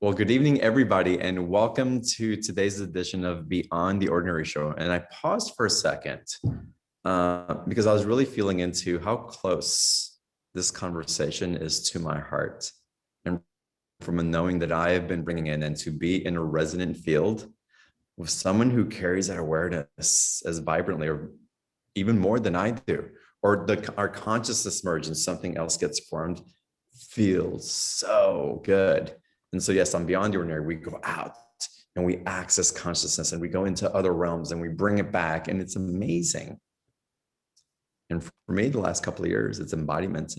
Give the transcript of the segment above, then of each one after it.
Well, good evening, everybody, and welcome to today's edition of Beyond the Ordinary Show. And I paused for a second because I was really feeling into how close this conversation is to my heart. And from a knowing that I have been bringing in and to be in a resonant field with someone who carries that awareness as vibrantly or even more than I do, or our consciousness merge and something else gets formed, feels so good. And so, yes, on Beyond the Ordinary, we go out and we access consciousness and we go into other realms and we bring it back. And it's amazing. And for me, the last couple of years, it's embodiment.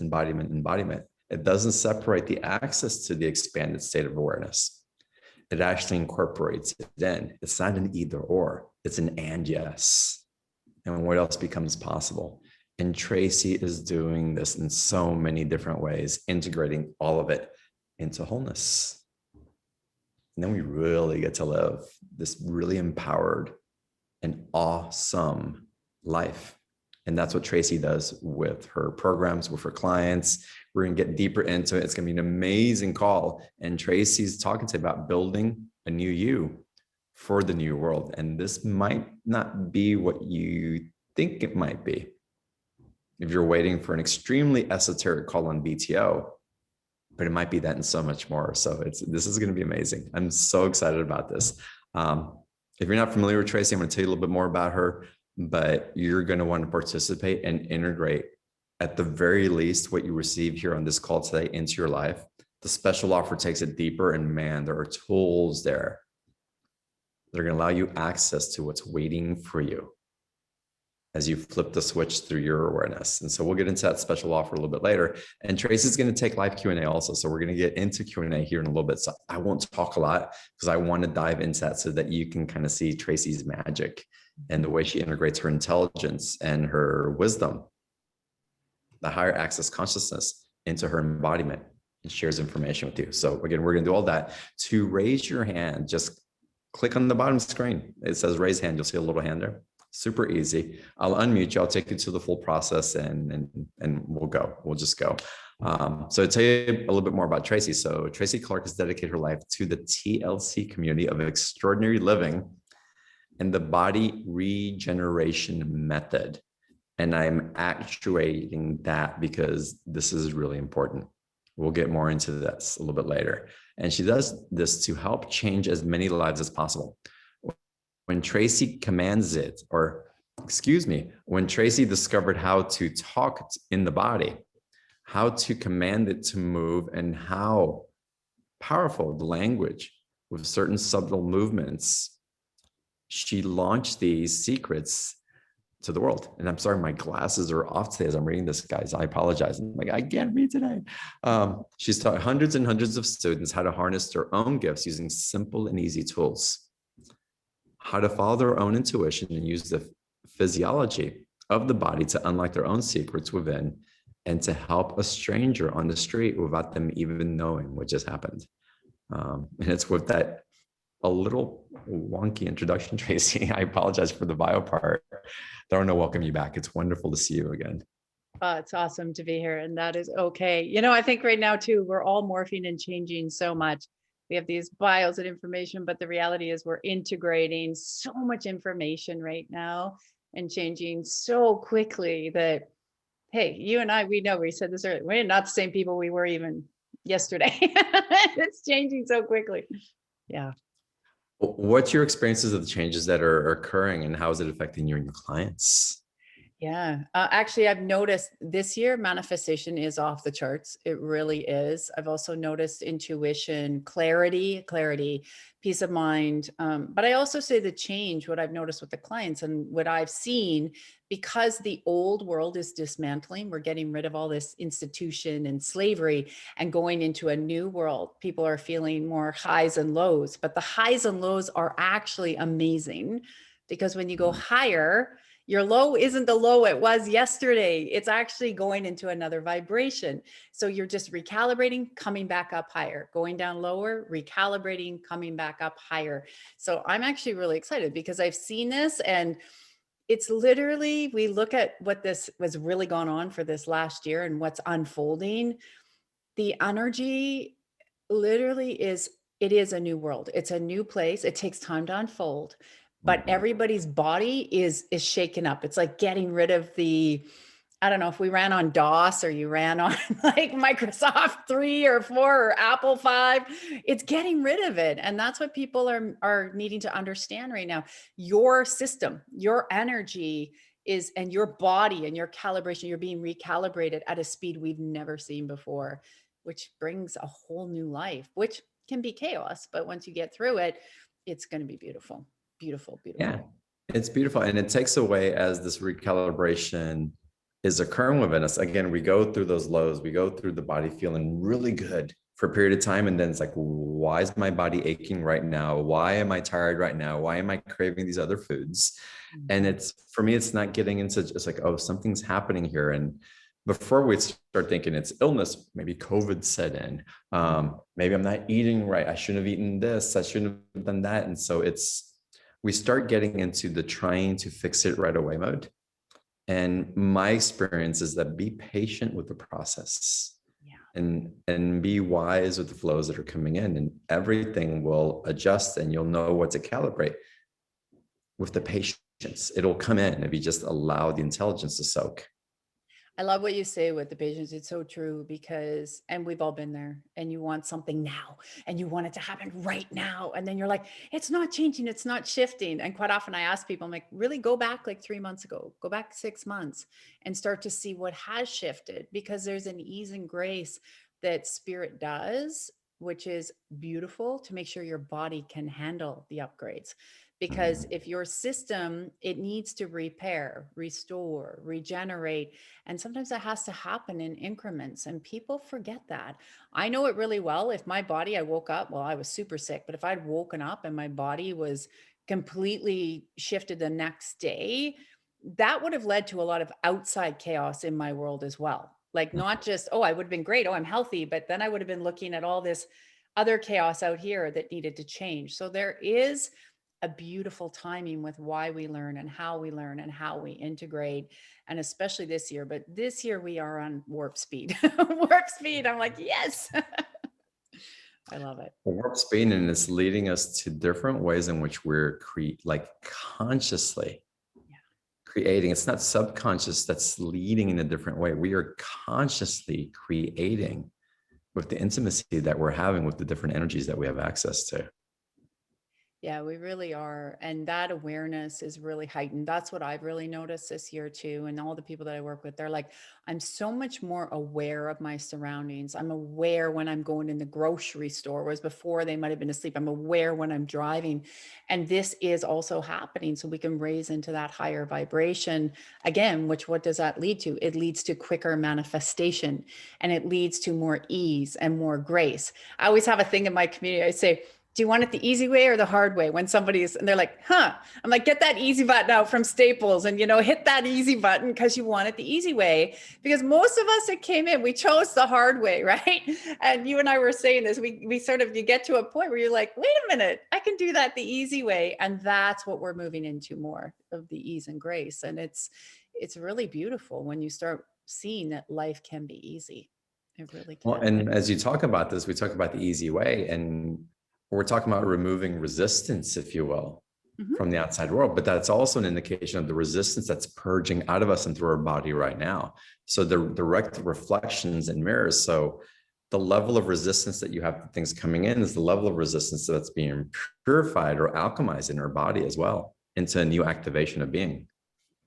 It doesn't separate the access to the expanded state of awareness. It actually incorporates it in. It's not an either or, it's an and yes. And what else becomes possible? And Tracy is doing this in so many different ways, integrating all of it into wholeness. And then we really get to live this really empowered and awesome life. And that's what Tracy does with her programs, with her clients. We're going to get deeper into it. It's going to be an amazing call. And Tracy's talking to you about building a new you for the new world. And this might not be what you think it might be. If you're waiting for an extremely esoteric call on BTO, but it might be that and so much more. So this is going to be amazing. I'm so excited about this. If you're not familiar with Tracy, I'm going to tell you a little bit more about her, but you're going to want to participate and integrate at the very least what you receive here on this call today into your life. The special offer takes it deeper, and man, there are tools there that are going to allow you access to what's waiting for you as you flip the switch through your awareness. And so we'll get into that special offer a little bit later. And Tracy's going to take live Q&A also. So we're going to get into Q&A here in a little bit. So I won't talk a lot because I want to dive into that so that you can kind of see Tracy's magic and the way she integrates her intelligence and her wisdom, the higher access consciousness, into her embodiment and shares information with you. So again, we're going to do all that. To raise your hand, just click on the bottom screen. It says raise hand. You'll see a little hand there. Super easy. I'll unmute you. I'll take you to the full process and we'll go. We'll just go. So to tell you a little bit more about Tracy. So Tracy Clark has dedicated her life to the TLC community of extraordinary living and the Body Regeneration Method. And I'm actuating that because this is really important. We'll get more into this a little bit later. And she does this to help change as many lives as possible. When Tracy commands it, when Tracy discovered how to talk in the body, how to command it to move, and how powerful the language with certain subtle movements, she launched these secrets to the world. And I'm sorry, my glasses are off today as I'm reading this, guys. I apologize. I'm like, I can't read today. She's taught hundreds and hundreds of students how to harness their own gifts using simple and easy tools, how to follow their own intuition and use the physiology of the body to unlock their own secrets within and to help a stranger on the street without them even knowing what just happened. And it's with that a little wonky introduction, Tracy. I apologize for the bio part. I want to welcome you back. It's wonderful to see you again. It's awesome to be here, and that is okay. You know, I think right now too, we're all morphing and changing so much. We have these bios and information, but the reality is we're integrating so much information right now and changing so quickly that, hey, you and I, we know, we said this earlier, we're not the same people we were even yesterday. It's changing so quickly. Yeah. What's your experiences of the changes that are occurring, and how is it affecting you and your clients? Yeah, actually, I've noticed this year manifestation is off the charts. It really is. I've also noticed intuition, clarity, peace of mind. But I also say the change, what I've noticed with the clients and what I've seen, because the old world is dismantling, we're getting rid of all this institution and slavery and going into a new world. People are feeling more highs and lows, but the highs and lows are actually amazing because when you go higher, your low isn't the low it was yesterday. It's actually going into another vibration. So you're just recalibrating, coming back up higher, going down lower, recalibrating, coming back up higher. So I'm actually really excited because I've seen this, and it's literally, we look at what this was really gone on for this last year and what's unfolding. The energy literally is It is a new world. It's a new place. It takes time to unfold, but Mhm. everybody's body is shaken up. It's like getting rid of the, I don't know if we ran on DOS or you ran on like Microsoft 3 or 4 or Apple 5. It's getting rid of it. And that's what people are needing to understand right now. Your system, your energy is, and your body and your calibration, you're being recalibrated at a speed we've never seen before, which brings a whole new life, which can be chaos, but once you get through it, it's going to be beautiful, beautiful, Yeah, beautiful. it's beautiful. And it takes away as this recalibration is occurring within us. Again, we go through those lows, we go through the body feeling really good for a period of time. And then it's like, why is my body aching right now? Why am I tired right now? Why am I craving these other foods? And Mhm. it's for me, it's not getting into just like, oh, something's happening here. And before we start thinking it's illness, maybe COVID set in. Maybe I'm not eating right. I shouldn't have eaten this. I shouldn't have done that. And so we start getting into the trying to fix it right away mode. And my experience is that be patient with the process Yeah. and be wise with the flows that are coming in, and everything will adjust and you'll know what to calibrate with the patience. It'll come in if you just allow the intelligence to soak. I love what you say with the patience. It's so true because, and we've all been there, and you want something now and you want it to happen right now. And then you're like, it's not changing, it's not shifting. And quite often I ask people, I'm like, really go back like 3 months ago, go back 6 months and start to see what has shifted, because there's an ease and grace that spirit does, which is beautiful to make sure your body can handle the upgrades. Because Mhm. if your system, it needs to repair, restore, regenerate, and sometimes that has to happen in increments, and people forget that. I know it really well. If my body, I woke up, well, I was super sick, but if I'd woken up and my body was completely shifted the next day, that would have led to a lot of outside chaos in my world as well. Like, not just, oh, I would have been great, oh, I'm healthy, but then I would have been looking at all this other chaos out here that needed to change. So there is a beautiful timing with why we learn and how we learn and how we integrate, and especially this year. But this year we are on warp speed. Warp speed. I'm like, yes. I love it. Warp speed, and it's leading us to different ways in which we're consciously Yeah. creating. It's not subconscious that's leading in a different way. We are consciously creating with the intimacy that we're having with the different energies that we have access to. Yeah, we really are. And that awareness is really heightened. That's what I've really noticed this year too. And all the people that I work with, they're like, I'm so much more aware of my surroundings. I'm aware when I'm going in the grocery store, whereas before they might have been asleep. I'm aware when I'm driving. And this is also happening. So we can raise into that higher vibration again, which what does that lead to? It leads to quicker manifestation, and it leads to more ease and more grace. I always have a thing in my community. I say, do you want it the easy way or the hard way? When somebody's, and they're like, huh, I'm like, get that easy button out from Staples and, hit that easy button because you want it the easy way. Because most of us that came in, we chose the hard way, right? And you and I were saying this, we sort of, you get to a point where you're like, wait a minute, I can do that the easy way. And that's what we're moving into more of the ease and grace. And it's really beautiful when you start seeing that life can be easy. It really Well, can. and as you talk about this, we talk about the easy way, and we're talking about removing resistance, if you will, Mhm. from the outside world. But that's also an indication of the resistance that's purging out of us and through our body right now. So the direct reflections and mirrors. So the level of resistance that you have to things coming in is the level of resistance that's being purified or alchemized in our body as well into a new activation of being.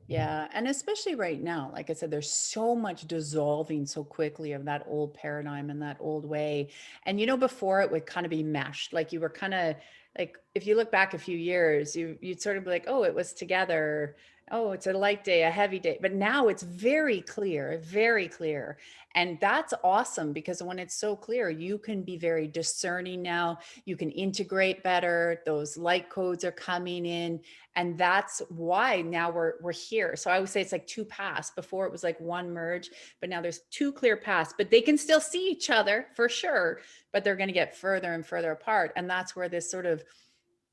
Yeah. And especially right now, like I said, there's so much dissolving so quickly of that old paradigm and that old way. And before it would kind of be meshed. Like you were kind of like, if you look back a few years, you'd sort of be like, oh, it was together. Oh, it's a light day, a heavy day. But now it's very clear, very clear. And that's awesome because when it's so clear, you can be very discerning now. You can integrate better. Those light codes are coming in, and that's why now we're here. So I would say it's like two paths. Before it was like one merge, but now there's two clear paths, but they can still see each other for sure, but they're going to get further and further apart. And that's where this sort of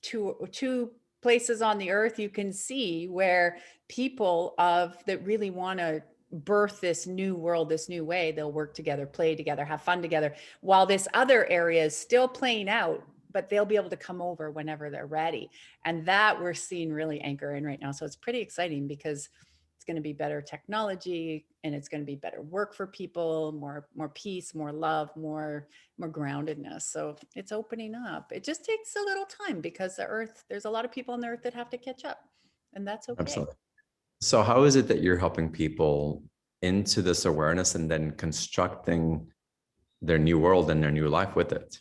two places on the earth you can see where people of that really want to birth this new world, this new way, they'll work together, play together, have fun together, while this other area is still playing out but they'll be able to come over whenever they're ready. And that we're seeing really anchor in right now. So it's pretty exciting because it's going to be better technology, and it's going to be better work for people, more peace, more love, more groundedness. So it's opening up. It just takes a little time because the earth, there's a lot of people on the earth that have to catch up, and that's okay. Absolutely. So how is it that you're helping people into this awareness and then constructing their new world and their new life with it?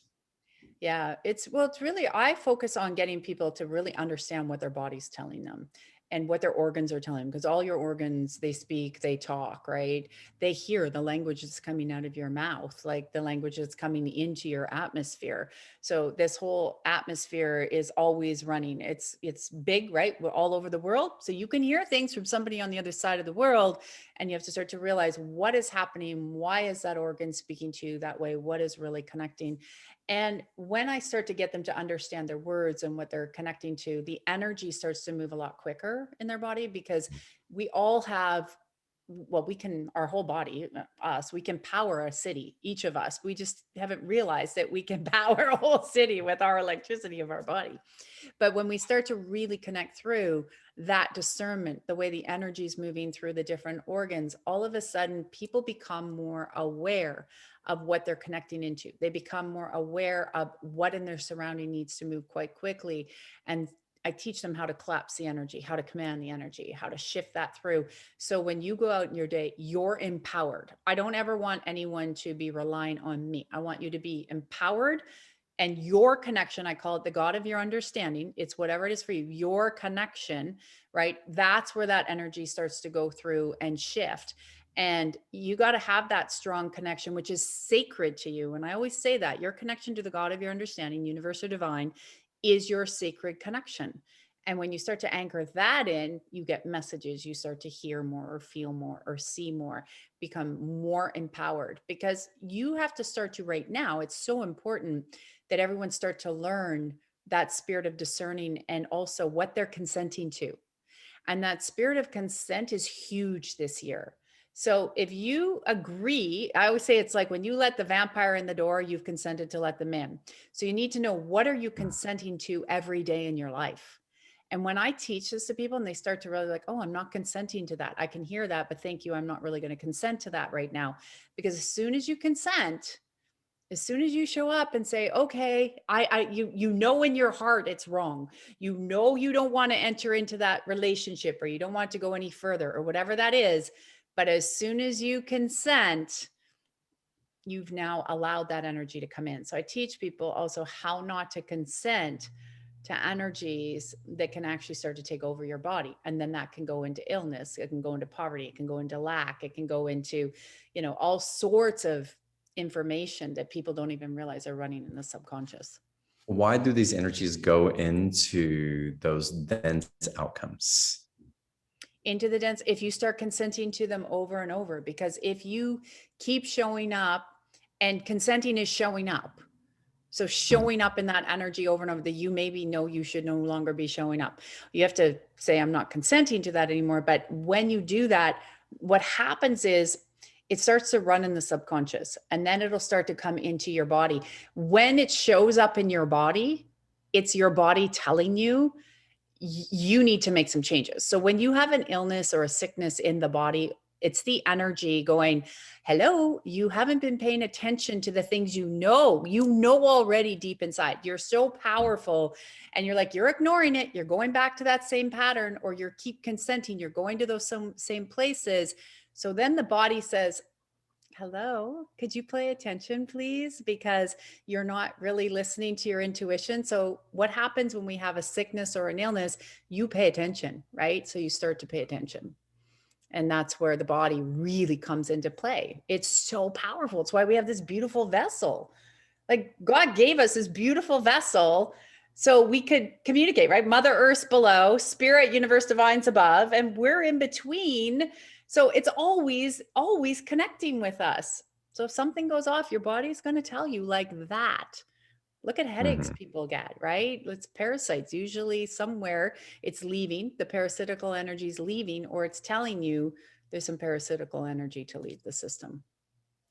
Yeah, it's really, I focus on getting people to really understand what their body's telling them and what their organs are telling them, because all your organs, they speak, they talk, right? They hear the language that's coming out of your mouth, like the language that's coming into your atmosphere. So this whole atmosphere is always running. It's big, right? We're all over the world. So you can hear things from somebody on the other side of the world, and you have to start to realize what is happening. Why is that organ speaking to you that way? What is really connecting? And when I start to get them to understand their words and what they're connecting to, the energy starts to move a lot quicker in their body, because we all have, well, we can, our whole body, us, we can power a city, each of us. We just haven't realized that we can power a whole city with our electricity of our body. But when we start to really connect through that discernment, the way the energy is moving through the different organs, all of a sudden people become more aware of what they're connecting into. They become more aware of what in their surrounding needs to move quite quickly. And I teach them how to collapse the energy, how to command the energy, how to shift that through. So when you go out in your day, you're empowered. I don't ever want anyone to be relying on me. I want you to be empowered, and your connection, I call it the God of your understanding. It's whatever it is for you, your connection, right? That's where that energy starts to go through and shift. And you got to have that strong connection, which is sacred to you. And I always say that your connection to the God of your understanding, universe or divine, is your sacred connection. And when you start to anchor that in, you get messages, you start to hear more or feel more or see more, become more empowered, because you have to start to right now. It's so important that everyone start to learn that spirit of discerning and also what they're consenting to. And that spirit of consent is huge this year. So if you agree, I always say it's like when you let the vampire in the door, you've consented to let them in. So you need to know, what are you consenting to every day in your life? And when I teach this to people and they start to really like, oh, I'm not consenting to that. I can hear that, but thank you. I'm not really going to consent to that right now. Because as soon as you consent, as soon as you show up and say, okay, you know, in your heart, it's wrong. You know, you don't want to enter into that relationship, or you don't want to go any further, or whatever that is. But as soon as you consent, you've now allowed that energy to come in. So I teach people also how not to consent to energies that can actually start to take over your body. And then that can go into illness. It can go into poverty. It can go into lack. It can go into, all sorts of information that people don't even realize are running in the subconscious. Why do these energies go into those dense outcomes? Into the dense, if you start consenting to them over and over, because if you keep showing up, and consenting is showing up. So showing up in that energy over and over, that you maybe know you should no longer be showing up. You have to say, I'm not consenting to that anymore. But when you do that, what happens is it starts to run in the subconscious, and then it'll start to come into your body. When it shows up in your body, it's your body telling you you need to make some changes. So when you have an illness or a sickness in the body, it's the energy going, hello, you haven't been paying attention to the things you know already deep inside. You're so powerful, and you're like, you're ignoring it. You're going back to that same pattern, or you're keep consenting. You're going to those same places. So then the body says, hello, could you pay attention, please? Because you're not really listening to your intuition. So what happens when we have a sickness or an illness? You pay attention, right? So you start to pay attention. And that's where the body really comes into play. It's so powerful. It's why we have this beautiful vessel. Like God gave us this beautiful vessel so we could communicate, right? Mother Earth's below, spirit, universe, divines above, and we're in between. So it's always, always connecting with us. So if something goes off, your body's going to tell you like that. Look at headaches people get, right? It's parasites. Usually somewhere it's leaving, the parasitical energy is leaving, or it's telling you there's some parasitical energy to leave the system.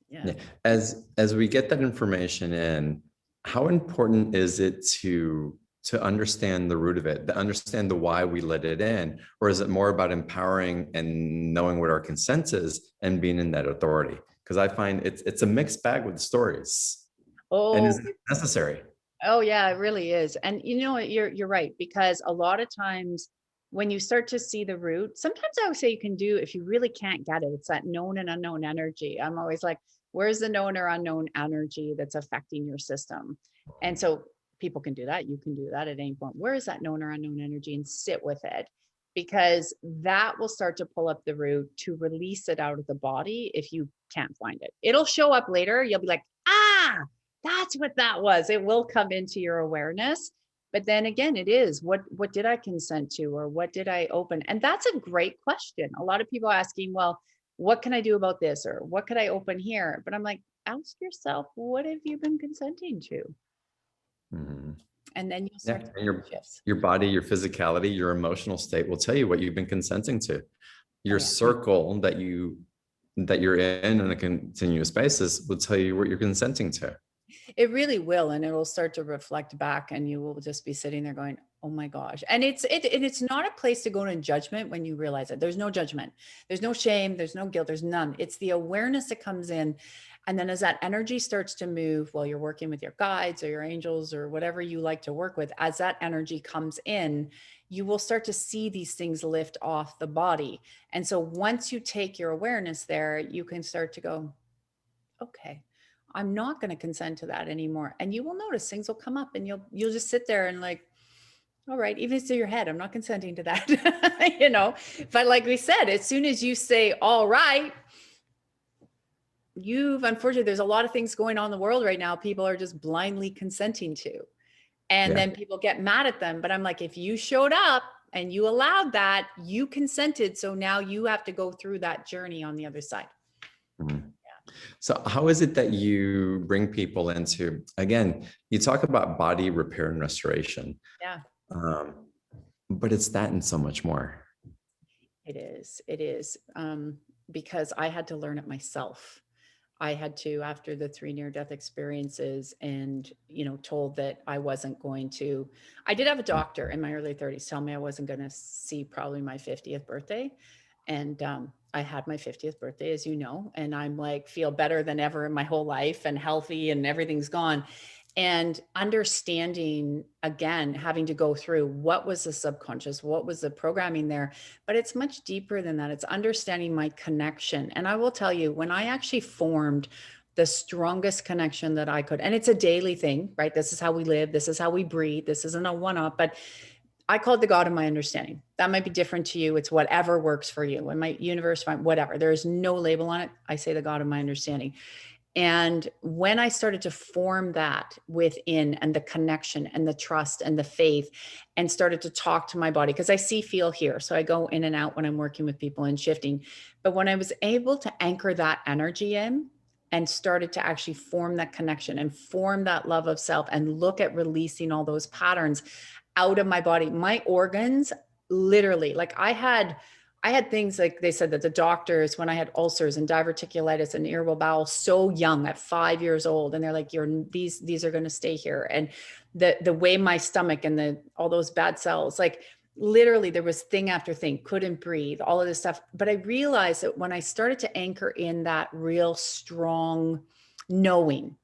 Yeah. Yeah. As we get that information in, how important is it to understand the root of it, to understand the why we let it in? Or is it more about empowering and knowing what our consent is and being in that authority? Because I find it's a mixed bag with stories. And is Oh, it necessary? oh yeah, it really is. And you know what, you're right, because a lot of times when you start to see the root, sometimes I would say you can do, if you really can't get it, it's that known and unknown energy. I'm always like, where's the known or unknown energy that's affecting your system? And so people can do that. You can do that at any point. Where is that known or unknown energy, and sit with it, because that will start to pull up the root to release it out of the body if you can't find it. It'll show up later. You'll be like, ah, that's what that was. It will come into your awareness. But then again, it is what did I consent to, or what did I open? And that's a great question. A lot of people asking, well, what can I do about this, or what could I open here? But I'm like, ask yourself, what have you been consenting to? Mhm. And then you'll Yeah, start to and make shifts. your body, your physicality, your emotional state will tell you what you've been consenting to. Oh Your yeah. circle that you're in on a continuous basis will tell you what you're consenting to. It really will, and it'll start to reflect back, and you will just be sitting there going, "Oh my gosh!" And it's not a place to go in judgment when you realize it. There's no judgment, there's no shame, there's no guilt, there's none. It's the awareness that comes in, and then as that energy starts to move, while you're working with your guides or your angels or whatever you like to work with, as that energy comes in, you will start to see these things lift off the body. And so once you take your awareness there, you can start to go, okay, I'm not going to consent to that anymore. And you will notice things will come up, and you'll just sit there and like, all right, even to your head, I'm not consenting to that. You know, but like we said, as soon as you say, all right, you've, unfortunately, there's a lot of things going on in the world right now. People are just blindly consenting to, and Yeah. then people get mad at them. But I'm like, if you showed up and you allowed that, you consented. So now you have to go through that journey on the other side. Mhm. So how is it that you bring people into, again, you talk about body repair and restoration, Yeah. um, but it's that and so much more. It is. It is. Because I had to learn it myself. I had to, after the 3 near-death experiences, and, you know, told that I wasn't going to, I did have a doctor in my early 30s tell me I wasn't going to see probably my 50th birthday. And I had my 50th birthday, as you know, and I'm like, feel better than ever in my whole life and healthy, and everything's gone. And understanding, again, having to go through what was the subconscious, what was the programming there, but it's much deeper than that. It's understanding my connection. And I will tell you, when I actually formed the strongest connection that I could, and it's a daily thing, right? This is how we live, this is how we breathe, this isn't a one-off, but I call it the God of my understanding. That might be different to you. It's whatever works for you. In my universe, whatever. There is no label on it. I say the God of my understanding. And when I started to form that within, and the connection and the trust and the faith, and started to talk to my body, because I see, feel, hear. So I go in and out when I'm working with people and shifting. But when I was able to anchor that energy in, and started to actually form that connection and form that love of self, and look at releasing all those patterns out of my body, my organs, literally, like I had things, like they said that the doctors, when I had ulcers and diverticulitis and irritable bowel so young at 5 years old, and they're like, these are going to stay here. And the way my stomach and all those bad cells, like literally there was thing after thing, couldn't breathe, all of this stuff. But I realized that when I started to anchor in that real strong knowing,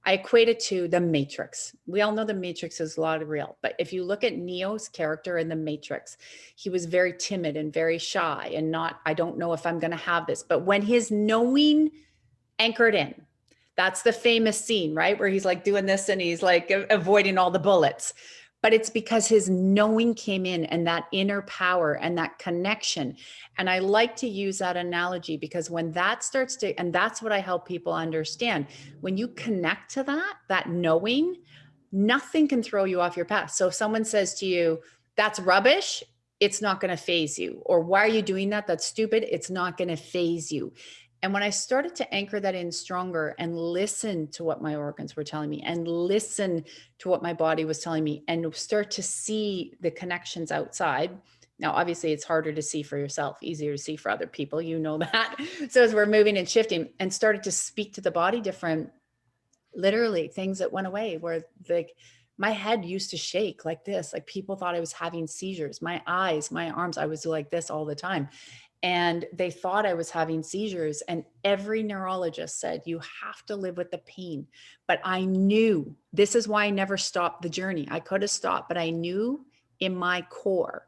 I equate it to the Matrix. We all know the Matrix is a lot of real, but if you look at Neo's character in the Matrix, he was very timid and very shy and not, I don't know if I'm going to have this. But when his knowing anchored in, that's the famous scene, right? Where he's like doing this and he's like avoiding all the bullets. But it's because his knowing came in, and that inner power and that connection. And I like to use that analogy, because when that starts to, and that's what I help people understand, when you connect to that knowing, nothing can throw you off your path. So if someone says to you, that's rubbish, it's not going to phase you. Or why are you doing that? That's stupid. It's not going to phase you. And when I started to anchor that in stronger, and listen to what my organs were telling me, and listen to what my body was telling me, and start to see the connections outside. Now, obviously, it's harder to see for yourself, easier to see for other people. You know that. So as we're moving and shifting, and started to speak to the body different, literally things that went away where like my head used to shake like this, like people thought I was having seizures, my eyes, my arms, I was like this all the time. And they thought I was having seizures. And every neurologist said, you have to live with the pain. But I knew, this is why I never stopped the journey. I could have stopped, but I knew in my core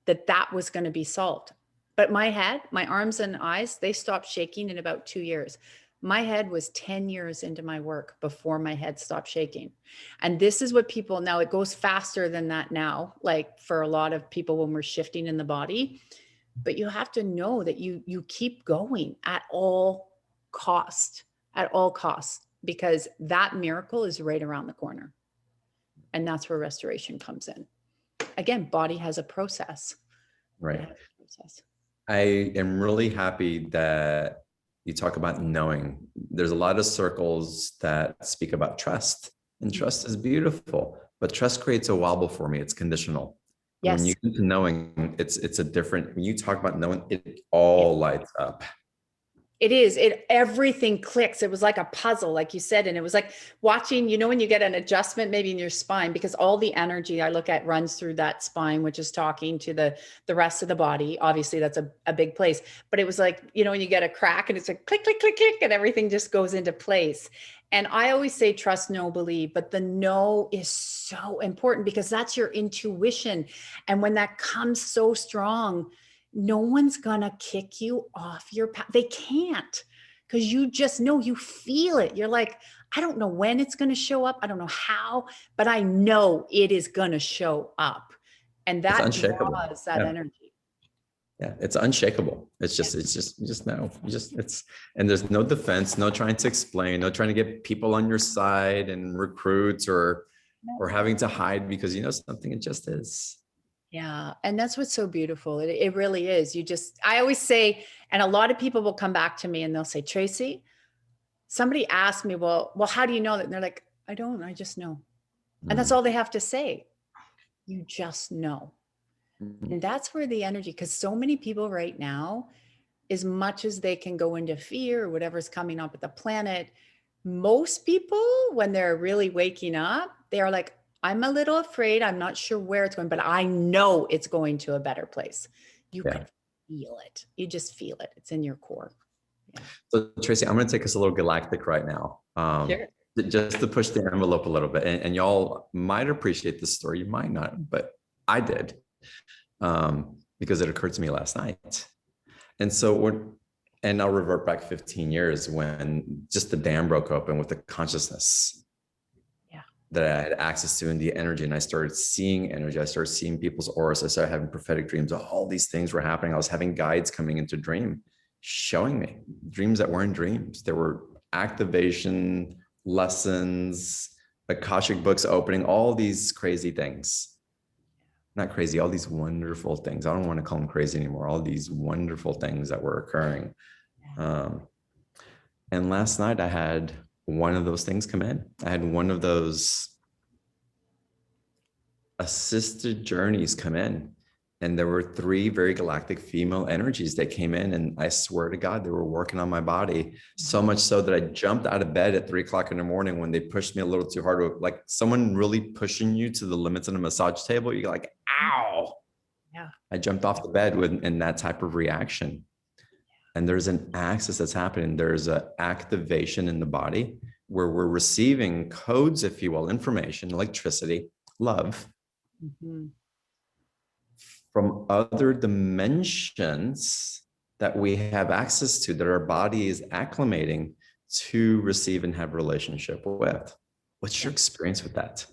that that was going to be solved. But my head, my arms and eyes, they stopped shaking in about 2 years. My head was 10 years into my work before my head stopped shaking. And this is what people, now it goes faster than that now, like for a lot of people when we're shifting in the body. But you have to know that you keep going at all at all costs, because that miracle is right around the corner. And that's where restoration comes in. Again, body has a process. Right. I am really happy that you talk about knowing. There's a lot of circles that speak about trust, and trust is beautiful, but trust creates a wobble for me. It's conditional. Yes. When you get to knowing, it's a different, when you talk about knowing, it all lights up. It is. Everything clicks. It was like a puzzle, like you said. And it was like watching, when you get an adjustment maybe in your spine, because all the energy I look at runs through that spine, which is talking to the rest of the body. Obviously, that's a big place. But it was like, when you get a crack and it's like click, click, click, click, and everything just goes into place. And I always say trust, know, believe, but the know is so important because that's your intuition. And when that comes so strong, no one's gonna kick you off your path. They can't, because you just know, you feel it. You're like, I don't know when it's gonna show up. I don't know how, but I know it is gonna show up. And that draws that energy. Yeah, it's unshakable. It's just no, and there's no defense, no trying to explain, no trying to get people on your side and recruits or having to hide because something, it just is. Yeah. And that's what's so beautiful. It really is. I always say, and a lot of people will come back to me and they'll say, Tracy, somebody asked me, well, how do you know that? And they're like, I just know. And that's all they have to say. You just know. And that's where the energy, because so many people right now, as much as they can go into fear or whatever's coming up at the planet, most people, when they're really waking up, they are like, I'm a little afraid. I'm not sure where it's going, but I know it's going to a better place. You can feel it. You just feel it. It's in your core. Yeah. So Tracy, I'm going to take us a little galactic right now. Sure. Just to push the envelope a little bit. And y'all might appreciate this story. You might not, but I did, because it occurred to me last night. And so and I'll revert back 15 years when just the dam broke open with the consciousness that I had access to and the energy. And I started seeing energy. I started seeing people's auras. I started having prophetic dreams. All these things were happening. I was having guides coming into dream, showing me dreams that weren't dreams. There were activation lessons, Akashic books opening, all these crazy things. Not crazy, all these wonderful things. I don't want to call them crazy anymore. All these wonderful things that were occurring. And last night I had one of those things come in. I had one of those assisted journeys come in. And there were 3 very galactic female energies that came in. And I swear to God, they were working on my body so much so that I jumped out of bed at 3 o'clock in the morning when they pushed me a little too hard. Like someone really pushing you to the limits on a massage table. You're like, ow. Yeah. I jumped off the bed in that type of reaction. And there's an axis that's happening. There's an activation in the body where we're receiving codes, if you will, information, electricity, love, from other dimensions that we have access to, that our body is acclimating to receive and have a relationship with. What's your experience with that?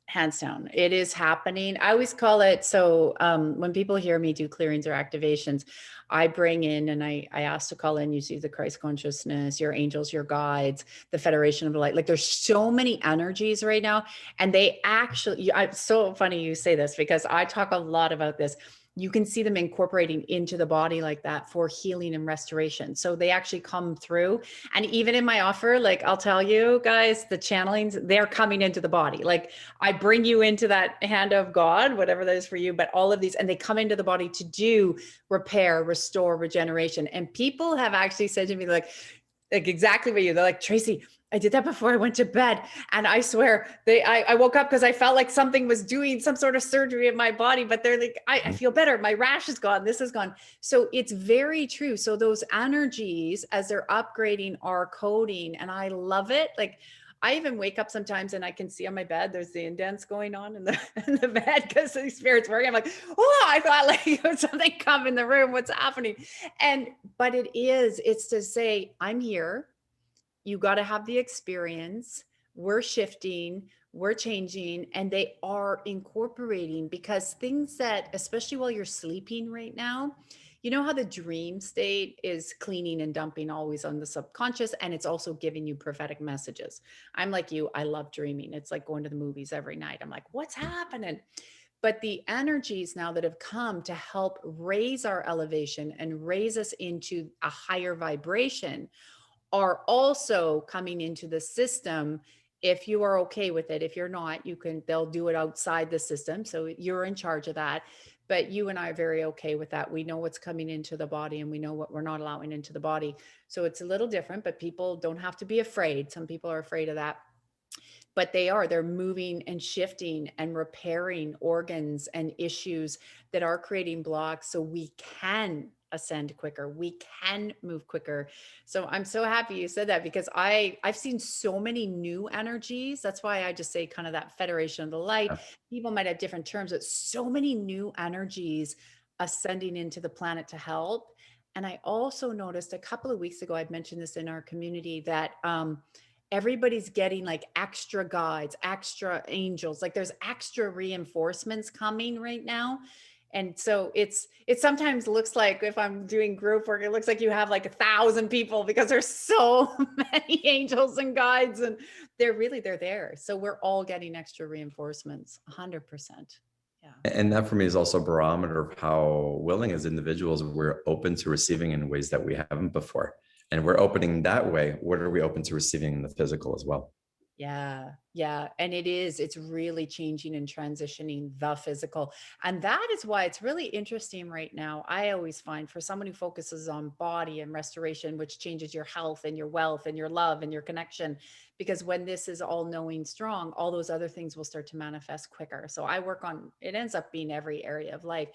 Hands down, it is happening. I always call it, so when people hear me do clearings or activations, I bring in and I ask to call in, you see the Christ consciousness, your angels, your guides, the Federation of the Light. Like there's so many energies right now. And they actually, it's so funny you say this because I talk a lot about this. You can see them incorporating into the body like that for healing and restoration. So they actually come through. And even in my offer, like I'll tell you guys, the channelings, they're coming into the body. Like I bring you into that hand of God, whatever that is for you, but all of these, and they come into the body to do repair, restore, regeneration. And people have actually said to me, like exactly what they're like, Tracy, I did that before I went to bed. And I swear I woke up because I felt like something was doing some sort of surgery in my body, but they're like, I feel better. My rash is gone. This is gone. So it's very true. So those energies, as they're upgrading, are coding, and I love it. Like, I even wake up sometimes and I can see on my bed, there's the indents going on in the bed because the spirit's working. I'm like, oh, I thought like something come in the room. What's happening? But it's to say, I'm here. You got to have the experience. We're shifting, we're changing, and they are incorporating, because things that, especially while you're sleeping right now, you know how the dream state is cleaning and dumping always on the subconscious, and it's also giving you prophetic messages. I'm like you, I love dreaming. It's like going to the movies every night. I'm like, what's happening? But the energies now that have come to help raise our elevation and raise us into a higher vibration are also coming into the system. If you are okay with it, if you're not, they'll do it outside the system. So you're in charge of that. But you and I are very okay with that. We know what's coming into the body and we know what we're not allowing into the body. So it's a little different, but people don't have to be afraid. Some people are afraid of that, but they're moving and shifting and repairing organs and issues that are creating blocks, so we can ascend quicker, we can move quicker. So I'm so happy you said that, because I've seen so many new energies. That's why I just say kind of that Federation of the Light. People might have different terms, but so many new energies ascending into the planet to help. And I also noticed a couple of weeks ago, I'd mentioned this in our community, that everybody's getting like extra guides, extra angels, like there's extra reinforcements coming right now. And so it sometimes looks like, if I'm doing group work, it looks like you have like 1,000 people, because there's so many angels and guides, and they're there. So we're all getting extra reinforcements, 100%. Yeah. And that for me is also a barometer of how willing as individuals we're open to receiving in ways that we haven't before. And we're opening that way. What are we open to receiving in the physical as well? Yeah. Yeah. And it's really changing and transitioning the physical. And that is why it's really interesting right now. I always find, for someone who focuses on body and restoration, which changes your health and your wealth and your love and your connection, because when this is all knowing strong, all those other things will start to manifest quicker. So I work on, it ends up being every area of life.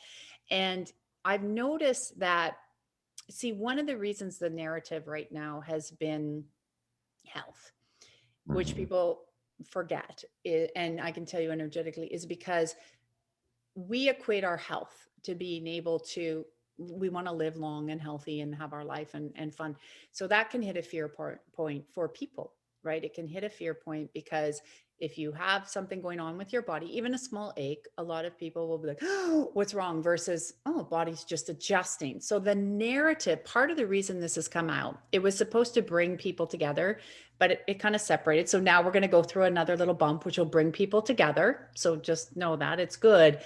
And I've noticed that, see, one of the reasons the narrative right now has been health, which Mhm. people forget, and I can tell you energetically, is because we equate our health to being able to, we want to live long and healthy and have our life and fun. So that can hit a fear point for people, right? It can hit a fear point, because if you have something going on with your body, even a small ache, a lot of people will be like, oh, what's wrong? Versus, oh, body's just adjusting. So the narrative, part of the reason this has come out, it was supposed to bring people together, but it kind of separated. So now we're going to go through another little bump, which will bring people together. So just know that it's good.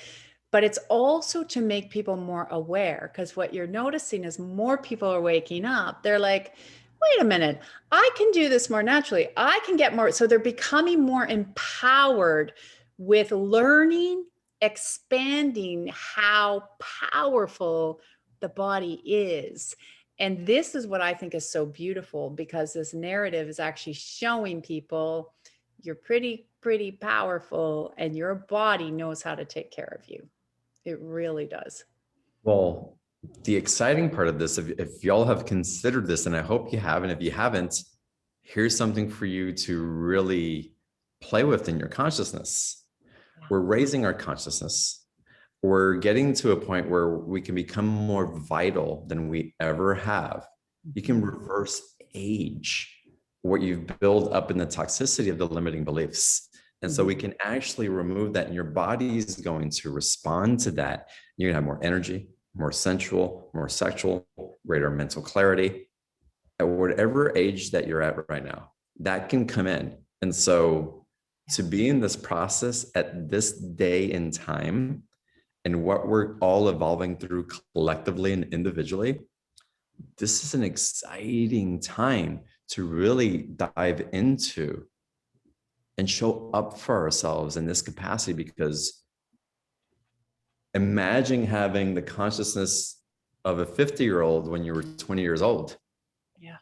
But it's also to make people more aware, because what you're noticing is more people are waking up. They're like, wait a minute, I can do this more naturally. I can get more. So they're becoming more empowered with learning, expanding how powerful the body is. And this is what I think is so beautiful, because this narrative is actually showing people you're pretty powerful, and your body knows how to take care of you. It really does. Well, the exciting part of this, if y'all have considered this, and I hope you have, and if you haven't, here's something for you to really play with in your consciousness. Yeah. We're raising our consciousness. We're getting to a point where we can become more vital than we ever have. You can reverse age what you've built up in the toxicity of the limiting beliefs. And so we can actually remove that, and your body is going to respond to that. You're gonna have more energy, more sensual, more sexual, greater mental clarity at whatever age that you're at right now. That can come in. And so to be in this process at this day in time, and what we're all evolving through collectively and individually, this is an exciting time to really dive into and show up for ourselves in this capacity. Because imagine having the consciousness of a 50-year-old when you were 20 years old. Yeah.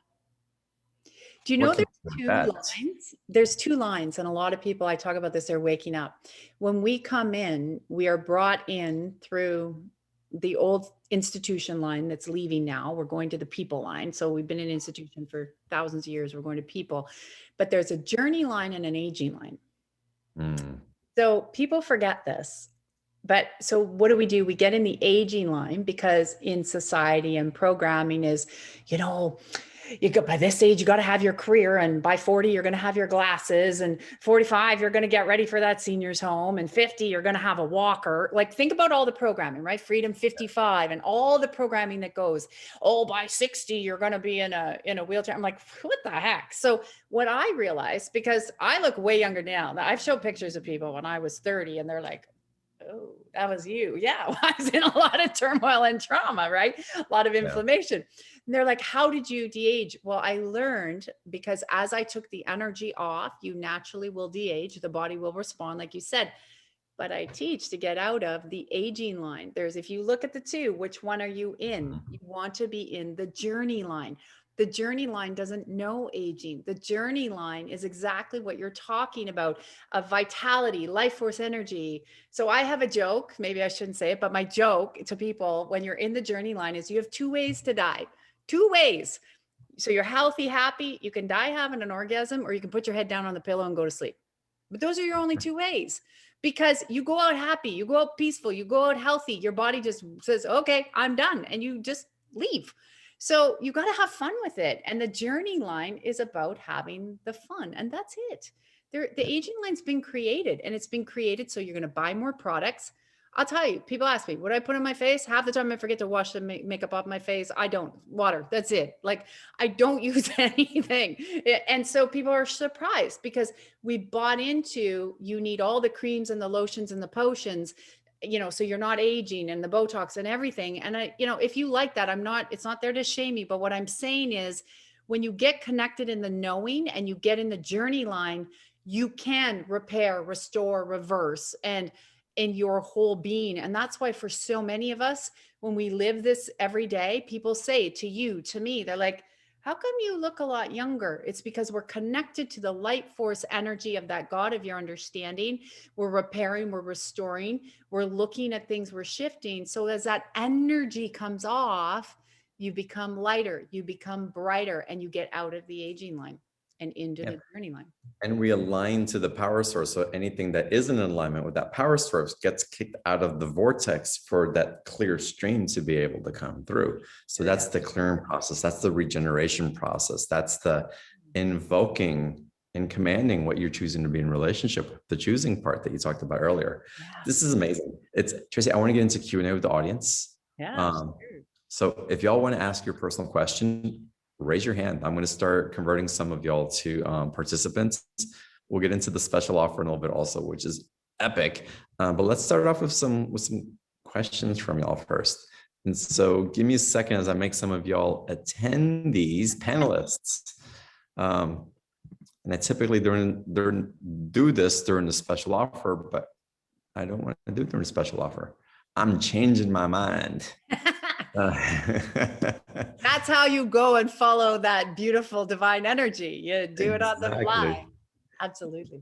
Do you know What can there's be two bet? lines? There's two lines, and a lot of people, I talk about this, they're waking up. When we come in, we are brought in through the old institution line that's leaving now. We're going to the people line. So we've been in institution for thousands of years. We're going to people. But there's a journey line and an aging line. Mm. So people forget this. But so what do? We get in the aging line because in society and programming is, you know, you go by this age, you got to have your career. And by 40, you're going to have your glasses. And 45, you're going to get ready for that senior's home. And 50, you're going to have a walker. Like think about all the programming, right? Freedom 55 and all the programming that goes, oh, by 60, you're going to be in a wheelchair. I'm like, what the heck? So what I realized, because I look way younger now, I've showed pictures of people when I was 30 and they're like, oh, that was you. Yeah. I was in a lot of turmoil and trauma, right? A lot of inflammation. And they're like, how did you de-age? Well, I learned because as I took the energy off, you naturally will de-age. The body will respond, like you said. But I teach to get out of the aging line. There's, if you look at the two, which one are you in? You want to be in the journey line. The journey line doesn't know aging. The journey line is exactly what you're talking about, of vitality, life force, energy. So I have a joke, maybe I shouldn't say it, but my joke to people when you're in the journey line is you have two ways to die. Two ways. So you're healthy, happy, you can die having an orgasm, or you can put your head down on the pillow and go to sleep. But those are your only two ways, because you go out happy, you go out peaceful, you go out healthy. Your body just says, okay, I'm done. And you just leave. So you got to have fun with it. And the journey line is about having the fun. And that's it. The aging line's been created, and it's been created so you're going to buy more products. I'll tell you, people ask me, what do I put on my face? Half the time I forget to wash the makeup off my face. I don't. Water. That's it. Like I don't use anything. And so people are surprised because we bought into, you need all the creams and the lotions and the potions, you know, so you're not aging, and the Botox and everything. And I, you know, if you like that, it's not there to shame you. But what I'm saying is when you get connected in the knowing and you get in the journey line, you can repair, restore, reverse, and in your whole being. And that's why for so many of us, when we live this every day, people say to you, to me, they're like, how come you look a lot younger? It's because we're connected to the light force energy of that God of your understanding. We're repairing, we're restoring, we're looking at things, we're shifting. So as that energy comes off, you become lighter, you become brighter, and you get out of the aging line and into the journey line. And we align to the power source. So anything that isn't in alignment with that power source gets kicked out of the vortex for that clear stream to be able to come through. So that's the clearing process. That's the regeneration process. That's the invoking and commanding what you're choosing to be in relationship with, the choosing part that you talked about earlier. Yeah. This is amazing. It's Tracy, I want to get into Q&A with the audience. Yeah. Sure. So if y'all want to ask your personal question, raise your hand. I'm going to start converting some of y'all to participants. We'll get into the special offer in a little bit also, which is epic. But let's start off with some questions from y'all first. And so give me a second as I make some of y'all attendees, panelists. And I typically do this during the special offer, but I don't want to do it during a special offer. I'm changing my mind. That's how you go and follow that beautiful divine energy. You do it on the fly. Absolutely.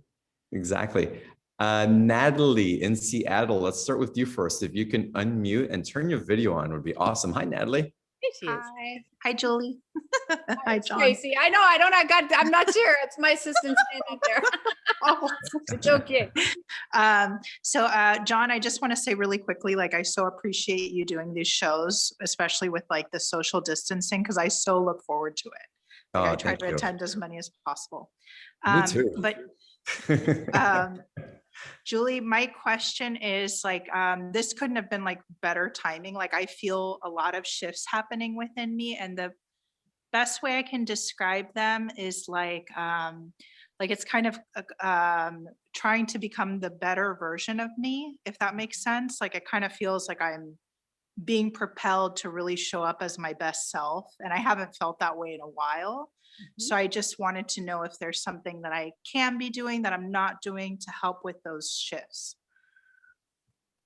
Exactly. Natalie in Seattle, let's start with you first. If you can unmute and turn your video on, would be awesome. Hi, Natalie. There she is. Hi. Hi, Julie. Hi, John. Tracy. I'm not sure. It's my assistant standing there. Oh. It's okay. John, I just want to say really quickly, like, I so appreciate you doing these shows, especially with like the social distancing, because I so look forward to it. Like, I try to attend as many as possible. Me too. But Julie, my question is like, this couldn't have been like better timing. Like, I feel a lot of shifts happening within me, and the best way I can describe them is like it's kind of trying to become the better version of me, if that makes sense. Like, it kind of feels like I'm being propelled to really show up as my best self. And I haven't felt that way in a while. Mm-hmm. So I just wanted to know if there's something that I can be doing that I'm not doing to help with those shifts.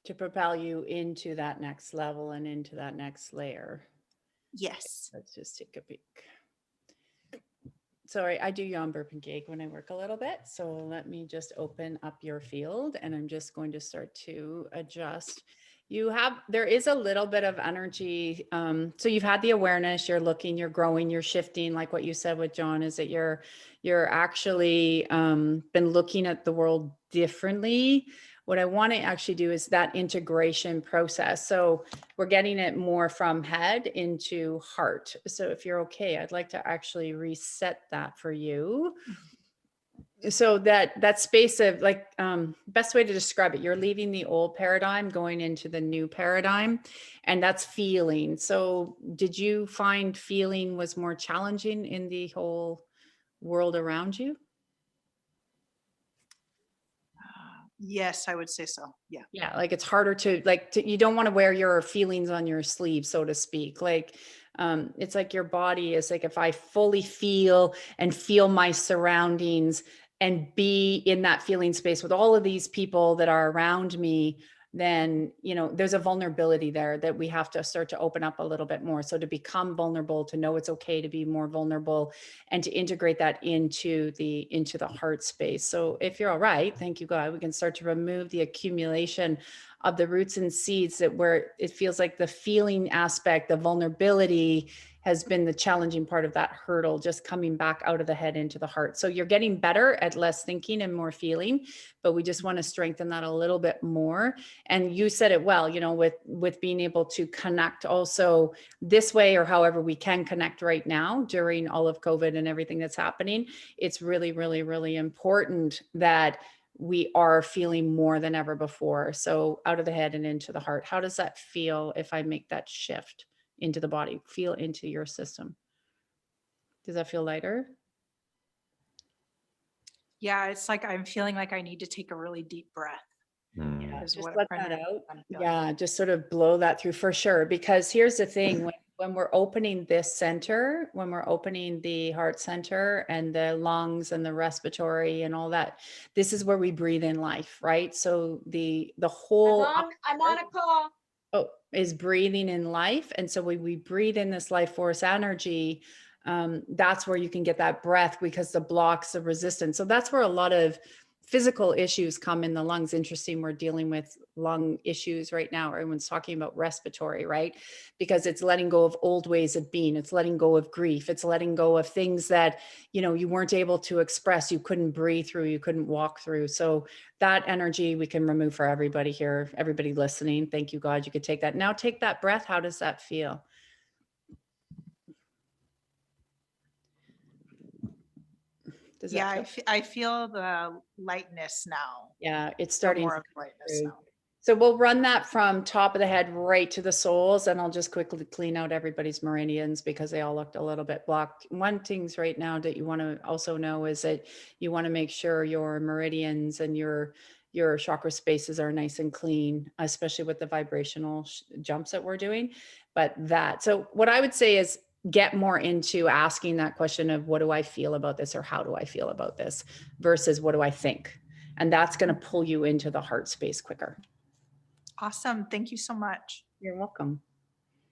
To propel you into that next level and into that next layer. Yes. Let's just take a peek. Sorry, I do yawn, burp, and gag when I work a little bit. So let me just open up your field, and I'm just going to start to adjust. There is a little bit of energy. So you've had the awareness, you're looking, you're growing, you're shifting, like what you said with John, is that you're actually been looking at the world differently. What I want to actually do is that integration process. So we're getting it more from head into heart. So if you're okay, I'd like to actually reset that for you. So that space of like, best way to describe it, you're leaving the old paradigm, going into the new paradigm, and that's feeling. So did you find feeling was more challenging in the whole world around you? Yes, I would say so. Yeah. Yeah, like it's harder to you don't want to wear your feelings on your sleeve, so to speak. Like it's like your body is like, if I fully feel and feel my surroundings and be in that feeling space with all of these people that are around me, then there's a vulnerability there that we have to start to open up a little bit more. So to become vulnerable, to know it's okay to be more vulnerable, and to integrate that into the heart space. So if you're all right, thank you, God, we can start to remove the accumulation of the roots and seeds that where it feels like the feeling aspect, the vulnerability has been the challenging part of that hurdle, just coming back out of the head into the heart. So you're getting better at less thinking and more feeling, but we just want to strengthen that a little bit more. And you said it well, with being able to connect also this way, or however we can connect right now during all of COVID and everything that's happening. It's really, really, really important that we are feeling more than ever before. So out of the head and into the heart. How does that feel if I make that shift into the body? Feel into your system. Does that feel lighter? Yeah, it's like I'm feeling like I need to take a really deep breath. Yeah, Is just what let I'm that kind out. of feeling. Yeah, just sort of blow that through for sure. Because here's the thing, when we're opening this center, when we're opening the heart center and the lungs and the respiratory and all that, this is where we breathe in life, right? So the whole I'm on a call. is breathing in life. And so when we breathe in this life force energy, that's where you can get that breath, because the blocks of resistance. So that's where a lot of physical issues come in the lungs. Interesting, we're dealing with lung issues right now. Everyone's talking about respiratory, right? Because it's letting go of old ways of being. It's letting go of grief. It's letting go of things that, you weren't able to express, you couldn't breathe through, you couldn't walk through. So that energy we can remove for everybody here, everybody listening. Thank you, God. You could take that. Now take that breath. How does that feel? Does that Yeah, feel? I feel the lightness now. Yeah, it's The starting more to of come lightness through. now. So we'll run that from top of the head right to the soles, and I'll just quickly clean out everybody's meridians because they all looked a little bit blocked. One thing's right now that you want to also know is that you want to make sure your meridians and your chakra spaces are nice and clean, especially with the vibrational jumps that we're doing. So what I would say is get more into asking that question of what do I feel about this, or how do I feel about this, versus what do I think? And that's going to pull you into the heart space quicker. Awesome. Thank you so much. You're welcome.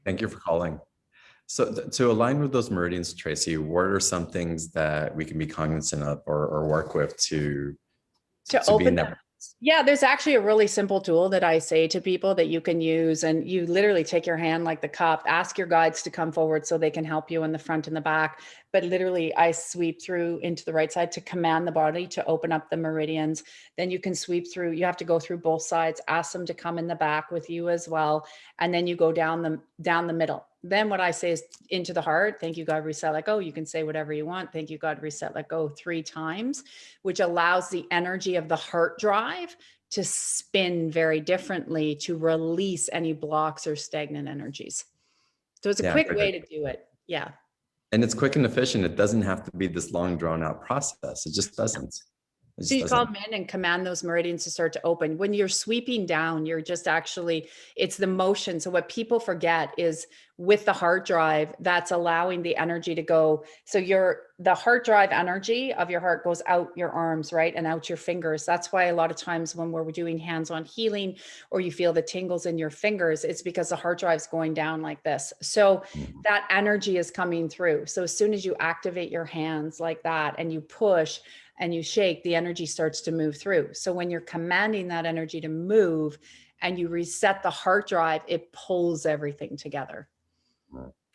Thank you for calling. So to align with those meridians, Tracy, what are some things that we can be cognizant of or work with to be open in them? that? Yeah, there's actually a really simple tool that I say to people that you can use, and you literally take your hand like the cup, ask your guides to come forward so they can help you in the front and the back. But literally I sweep through into the right side to command the body to open up the meridians. Then you can sweep through, you have to go through both sides, ask them to come in the back with you as well. And then you go down the middle. Then what I say is into the heart. Thank you, God, reset, let go. You can say whatever you want. Thank you, God, reset, let go 3 times, which allows the energy of the heart drive to spin very differently to release any blocks or stagnant energies. So it's a quick way to do it. Yeah. And it's quick and efficient. It doesn't have to be this long drawn out process. It just doesn't. It So just you call doesn't. them in and command those meridians to start to open. When you're sweeping down, you're just actually, it's the motion. So what people forget is with the heart drive, that's allowing the energy to go. So the heart drive energy of your heart goes out your arms, right? And out your fingers. That's why a lot of times when we're doing hands-on healing or you feel the tingles in your fingers, it's because the heart drive's going down like this. So that energy is coming through. So as soon as you activate your hands like that and you push, and you shake, the energy starts to move through. So when you're commanding that energy to move and you reset the heart drive, it pulls everything together.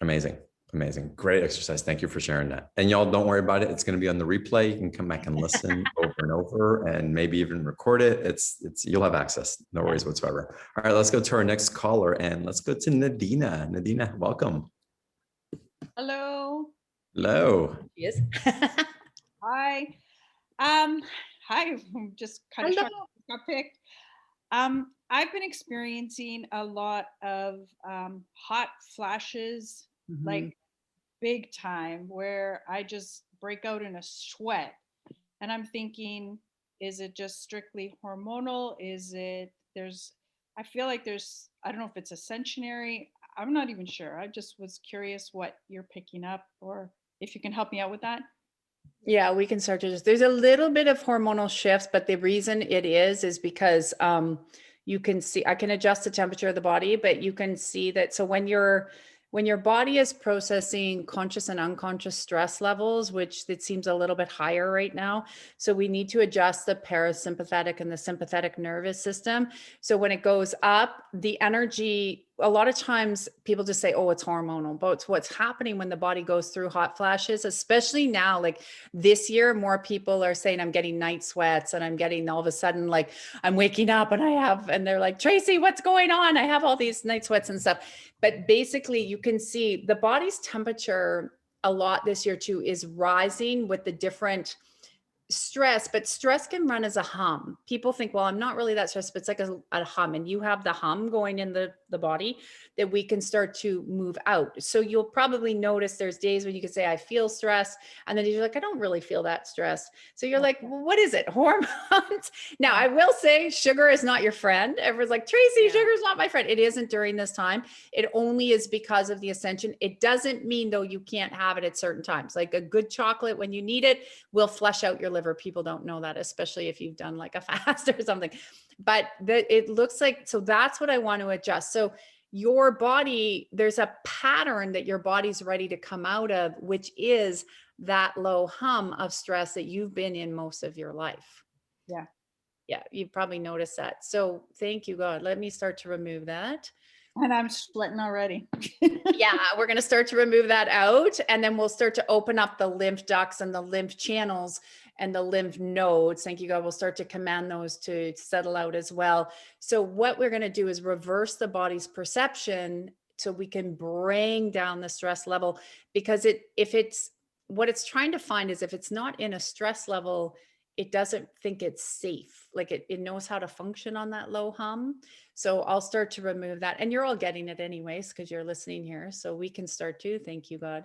Amazing. Amazing. Great exercise. Thank you for sharing that. And y'all don't worry about it. It's going to be on the replay. You can come back and listen over and over and maybe even record it. It's you'll have access. No worries whatsoever. All right, let's go to our next caller and let's go to Nadina. Nadina, welcome. Hello. Hello. Yes. Hi. Hi. I'm just kind of shocked I got picked. I've been experiencing a lot of hot flashes, like big time, where I just break out in a sweat. And I'm thinking, is it just strictly hormonal? I feel like I don't know if it's ascensionary. I'm not even sure. I just was curious what you're picking up or if you can help me out with that. Yeah, we can start to there's a little bit of hormonal shifts, but the reason it is because you can see, I can adjust the temperature of the body, but you can see that. So when your body is processing conscious and unconscious stress levels, which it seems a little bit higher right now. So we need to adjust the parasympathetic and the sympathetic nervous system. So when it goes up, the energy, a lot of times people just say, oh, it's hormonal, but it's what's happening when the body goes through hot flashes, especially now, like this year, more people are saying I'm getting night sweats and I'm getting all of a sudden, like I'm waking up and they're like, Tracy, what's going on? I have all these night sweats and stuff. But basically you can see the body's temperature a lot this year too is rising with the different stress, but stress can run as a hum. People think, well, I'm not really that stressed, but it's like a hum, and you have the hum going in the body that we can start to move out. So you'll probably notice there's days when you can say, I feel stressed. And then you're like, I don't really feel that stress. So you're like, well, what is it? Hormones. Now I will say sugar is not your friend. Everyone's like, Tracy, sugar is not my friend. It isn't during this time. It only is because of the ascension. It doesn't mean though, you can't have it at certain times. Like a good chocolate when you need it will flush out your liver. People don't know that, especially if you've done like a fast or something, but it looks like, so that's what I want to adjust. So your body, there's a pattern that your body's ready to come out of, which is that low hum of stress that you've been in most of your life. Yeah. Yeah. You've probably noticed that. So thank you, God. Let me start to remove that. And I'm sweating already. Yeah, we're going to start to remove that out, and then we'll start to open up the lymph ducts and the lymph channels and the lymph nodes. Thank you, God. We'll start to command those to settle out as well. So what we're going to do is reverse the body's perception so we can bring down the stress level, because what it's trying to find is if it's not in a stress level, it doesn't think it's safe. Like it knows how to function on that low hum. So I'll start to remove that. And you're all getting it anyways, because you're listening here. So we can start to thank you, God.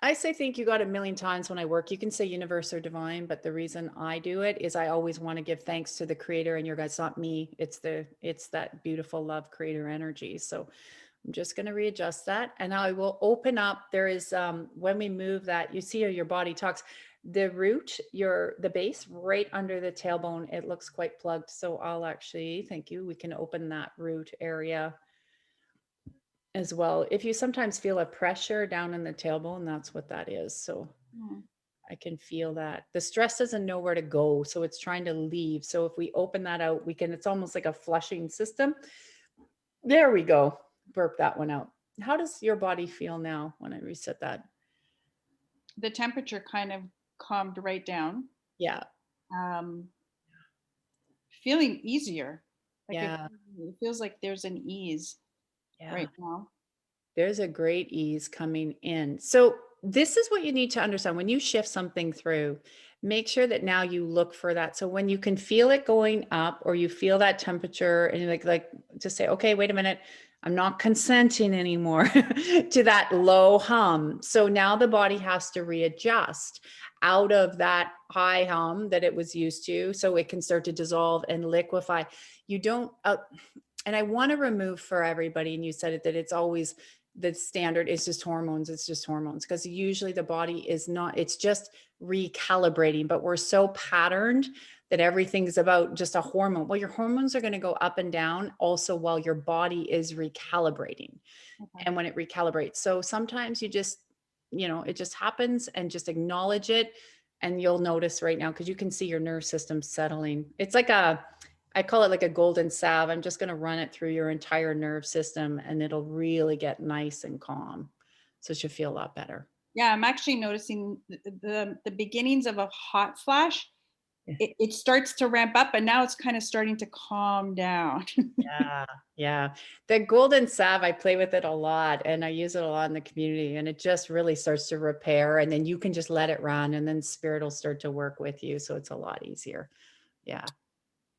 I say thank you, God, a million times when I work. You can say universe or divine, but the reason I do it is I always want to give thanks to the creator, and your guys, not me. It's that beautiful love creator energy. So I'm just going to readjust that, and I will open up. There is, when we move that, you see how your body talks, the root, the base right under the tailbone, it looks quite plugged. So I'll actually, thank you. We can open that root area as well. If you sometimes feel a pressure down in the tailbone, that's what that is. So I can feel that the stress doesn't know where to go. So it's trying to leave. So if we open that out, it's almost like a flushing system. There we go. Burp that one out. How does your body feel now when I reset that? The temperature kind of calmed right down. Yeah. Feeling easier. Like Yeah. it feels like there's an ease right now. There's a great ease coming in. So this is what you need to understand. When you shift something through, make sure that now you look for that. So when you can feel it going up, or you feel that temperature, and you're like just say, okay, wait a minute, I'm not consenting anymore to that low hum. So now the body has to readjust. out of that high hum that it was used to, so it can start to dissolve and liquefy. You don't, and I want to remove for everybody, and you said it, that it's always the standard is just hormones. It's just hormones, because usually the body is not, it's just recalibrating, but we're so patterned that everything's about just a hormone. Well, your hormones are going to go up and down also while your body is recalibrating. Okay. And when it recalibrates, so sometimes you just, you know, it just happens, and just acknowledge it. And you'll notice right now, because you can see your nerve system settling. It's like I call it like a golden salve. I'm just going to run it through your entire nerve system, and it'll really get nice and calm. So it should feel a lot better. Yeah, I'm actually noticing the beginnings of a hot flash. It starts to ramp up, and now it's kind of starting to calm down. Yeah. Yeah. The golden salve, I play with it a lot, and I use it a lot in the community, and it just really starts to repair, and then you can just let it run, and then spirit will start to work with you. So it's a lot easier. Yeah.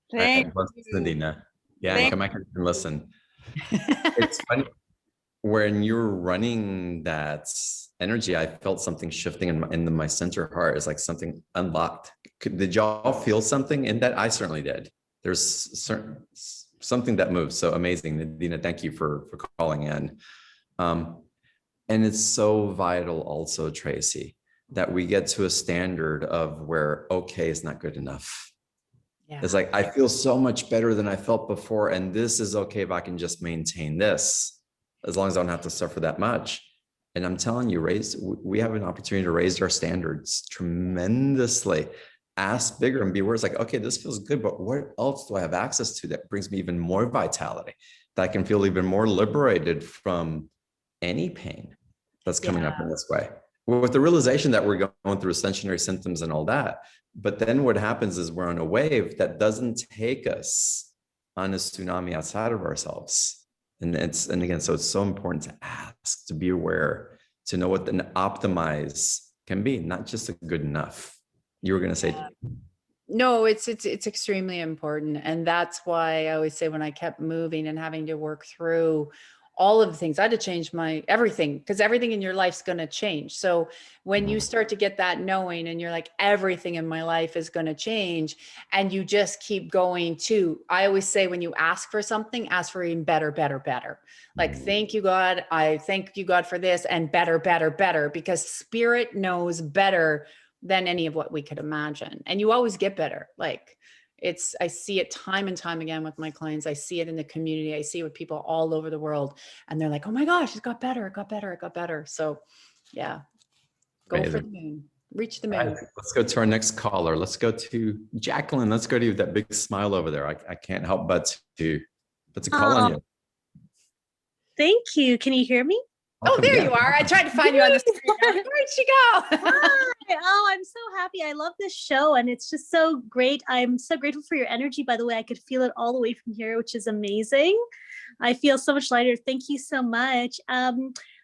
Thank Right. Listen, you. Dina. Yeah, and Thank come back and listen. It's funny, when you were running that energy, I felt something shifting in my center heart. It's like something unlocked. Did y'all feel something in that? I certainly did. There's something that moves. So amazing, Nadina. Thank you for calling in. And it's so vital also, Tracy, that we get to a standard of where okay is not good enough. Yeah. It's like, I feel so much better than I felt before, and this is okay if I can just maintain this, as long as I don't have to suffer that much. And I'm telling you, we have an opportunity to raise our standards tremendously. Ask bigger and be aware. It's like, okay, this feels good, but what else do I have access to that brings me even more vitality, that I can feel even more liberated from any pain that's coming up in this way? With the realization that we're going through ascensionary symptoms and all that. But then what happens is we're on a wave that doesn't take us on a tsunami outside of ourselves. And again, so it's so important to ask, to be aware, to know what an optimize can be, not just a good enough. You were going to say. No, it's extremely important. And that's why I always say, when I kept moving and having to work through all of the things, I had to change my everything, because everything in your life's going to change. So when you start to get that knowing, and you're like, everything in my life is going to change, and you just keep going to, I always say, when you ask for something, ask for even better, better, better. Like, thank you, God. I thank you, God, for this, and better, better, better, because spirit knows better than any of what we could imagine. And you always get better. Like, I see it time and time again with my clients. I see it in the community. I see it with people all over the world, and they're like, oh my gosh, it got better. It got better. It got better. So yeah, go Amazing. for the moon, reach the moon. Right, let's go to our next caller. Let's go to Jacqueline. Let's go to you, that big smile over there. I can't help but to call on you. Thank you. Can you hear me? Oh, there you are. I tried to find you on the screen. Where'd she go? Hi. Oh, I'm so happy. I love this show, and it's just so great. I'm so grateful for your energy, by the way. I could feel it all the way from here, which is amazing. I feel so much lighter. Thank you so much. I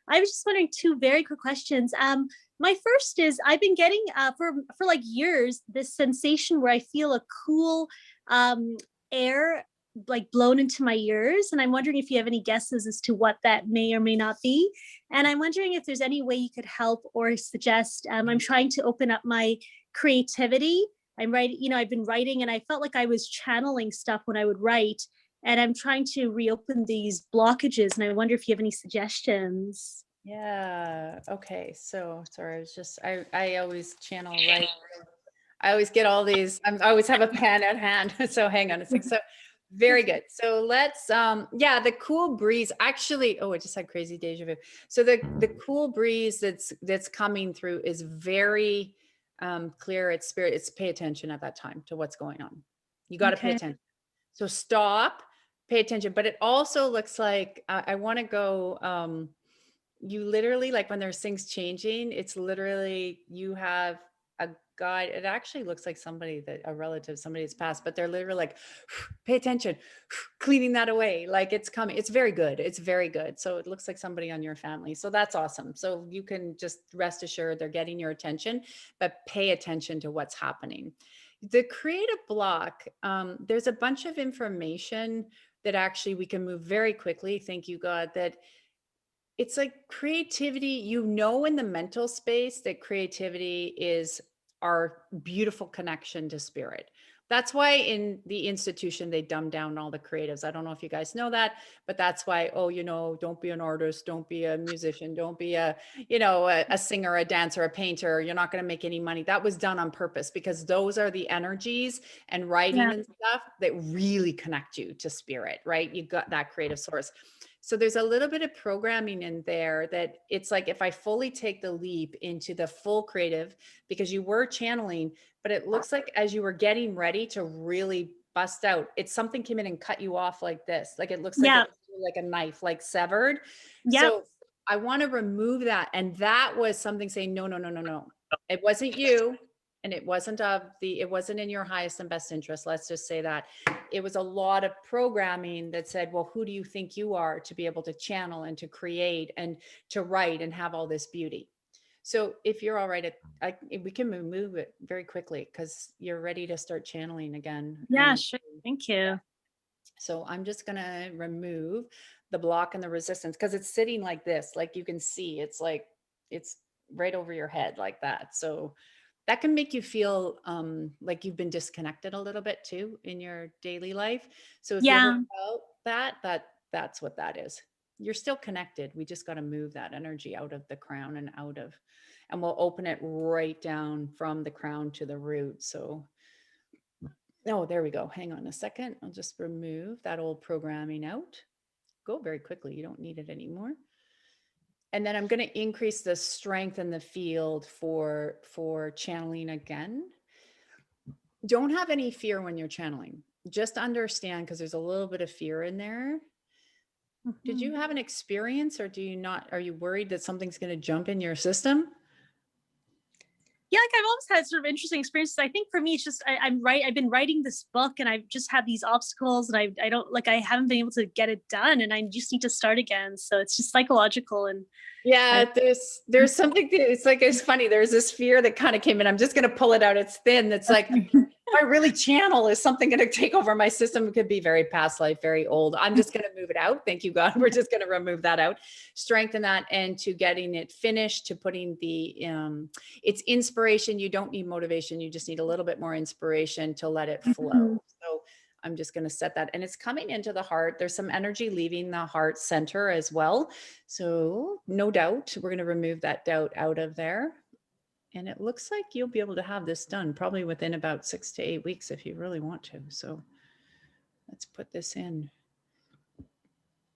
was just wondering 2 very quick questions. My first is, I've been getting for like years this sensation where I feel a cool air like blown into my ears, and I'm wondering if you have any guesses as to what that may or may not be. And I'm wondering if there's any way you could help or suggest. I'm trying to open up my creativity. I'm writing, I've been writing, and I felt like I was channeling stuff when I would write, and I'm trying to reopen these blockages, and I wonder if you have any suggestions. Yeah. Okay. So sorry. I always channel, right? I always get all these, I always have a pen at hand. So hang on a sec. So very good. So let's, the cool breeze actually, I just had crazy deja vu. So the cool breeze that's coming through is very clear. It's spirit. It's pay attention at that time to what's going on. You got to pay attention. So stop, pay attention. But it also looks like, I want to go, you literally, like, when there's things changing, it's literally, you have a guide. It actually looks like a relative, somebody that's passed, but they're literally like, pay attention, cleaning that away. Like, it's coming. It's very good. It's very good. So it looks like somebody on your family. So that's awesome. So you can just rest assured they're getting your attention, but pay attention to what's happening. The creative block, there's a bunch of information that actually we can move very quickly. Thank you, God, that it's like creativity, in the mental space, that creativity is our beautiful connection to spirit. That's why in the institution, they dumb down all the creatives. I don't know if you guys know that, but that's why, oh, you know, don't be an artist, don't be a musician, don't be a, you know, a singer, a dancer, a painter. You're not going to make any money. That was done on purpose because those are the energies and writing and stuff that really connect you to spirit, right? You got that creative source. So there's a little bit of programming in there that it's like, if I fully take the leap into the full creative, because you were channeling, but it looks like as you were getting ready to really bust out, it's something came in and cut you off like this. Like it looks like, like a knife, like severed. So I want to remove that. And that was something saying, no, no, no, no, no. It wasn't you. And it wasn't it wasn't in your highest and best interest. Let's just say that. It was a lot of programming that said, well, who do you think you are to be able to channel and to create and to write and have all this beauty? So if you're all right, we can move it very quickly because you're ready to start channeling again. Yeah, sure. Thank you. So I'm just going to remove the block and the resistance because it's sitting like this. Like you can see, it's like, it's right over your head like that. So that can make you feel like you've been disconnected a little bit too in your daily life. So if you felt that's what that is. You're still connected. We just got to move that energy out of the crown and and we'll open it right down from the crown to the root. So, oh, there we go. Hang on a second. I'll just remove that old programming out. Go very quickly. You don't need it anymore. And then I'm going to increase the strength in the field for channeling again. Don't have any fear when you're channeling. Just understand, because there's a little bit of fear in there. Did you have an experience, or do you not? Are you worried that something's going to jump in your system? Yeah, like I've always had sort of interesting experiences. I think for me, it's just I've been writing this book, and I've just had these obstacles, and I haven't been able to get it done, and I just need to start again. So it's just psychological. And yeah, there's something it's funny. There's this fear that kind of came in. I'm just going to pull it out. It's thin. It's like, if I really channel, is something going to take over my system? It could be very past life, very old. I'm just going to move it out. Thank you, God. We're just going to remove that out, strengthen that, and to getting it finished, to putting it's inspiration. You don't need motivation. You just need a little bit more inspiration to let it flow. So I'm just going to set that, and it's coming into the heart. There's some energy leaving the heart center as well. So no doubt, we're going to remove that doubt out of there. And it looks like you'll be able to have this done probably within about 6 to 8 weeks if you really want to. So let's put this in.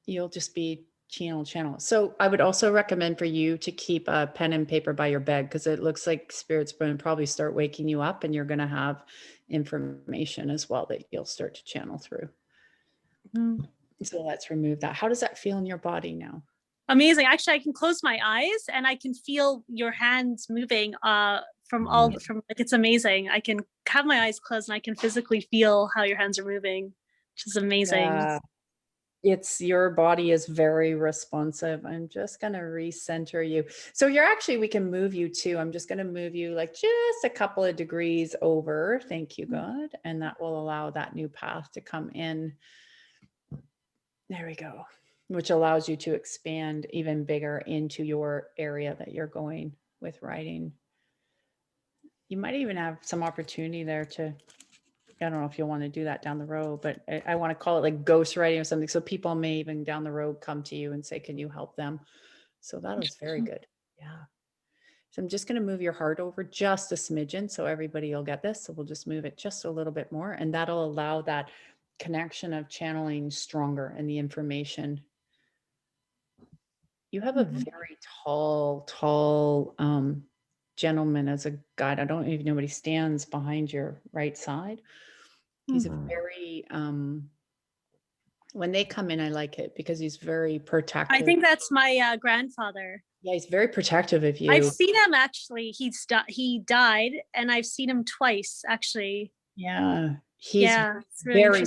You'll just be channel. So I would also recommend for you to keep a pen and paper by your bed, because it looks like spirit's going to probably start waking you up, and you're going to have information as well that you'll start to channel through. So let's remove that. How does that feel in your body now? Amazing. Actually, I can close my eyes and I can feel your hands moving from like, it's amazing. I can have my eyes closed and I can physically feel how your hands are moving, which is amazing. It's your body is very responsive. I'm just going to recenter you. So we can move you too. I'm just going to move you like just a couple of degrees over. Thank you, God. And that will allow that new path to come in. There we go. Which allows you to expand even bigger into your area that you're going with writing. You might even have some opportunity there to, I don't know if you'll want to do that down the road, but I want to call it like ghost writing or something. So people may even down the road come to you and say, can you help them? So that was very good. Yeah. So I'm just going to move your heart over just a smidgen so everybody will get this. So we'll just move it just a little bit more, and that'll allow that connection of channeling stronger and the information. You have a very tall gentleman as a guide. I don't even know what he stands behind your right side. He's a very, when they come in, I like it because he's very protective. I think that's my grandfather. Yeah, he's very protective of you. I've seen him actually. He died, and I've seen him twice actually. Yeah, he's really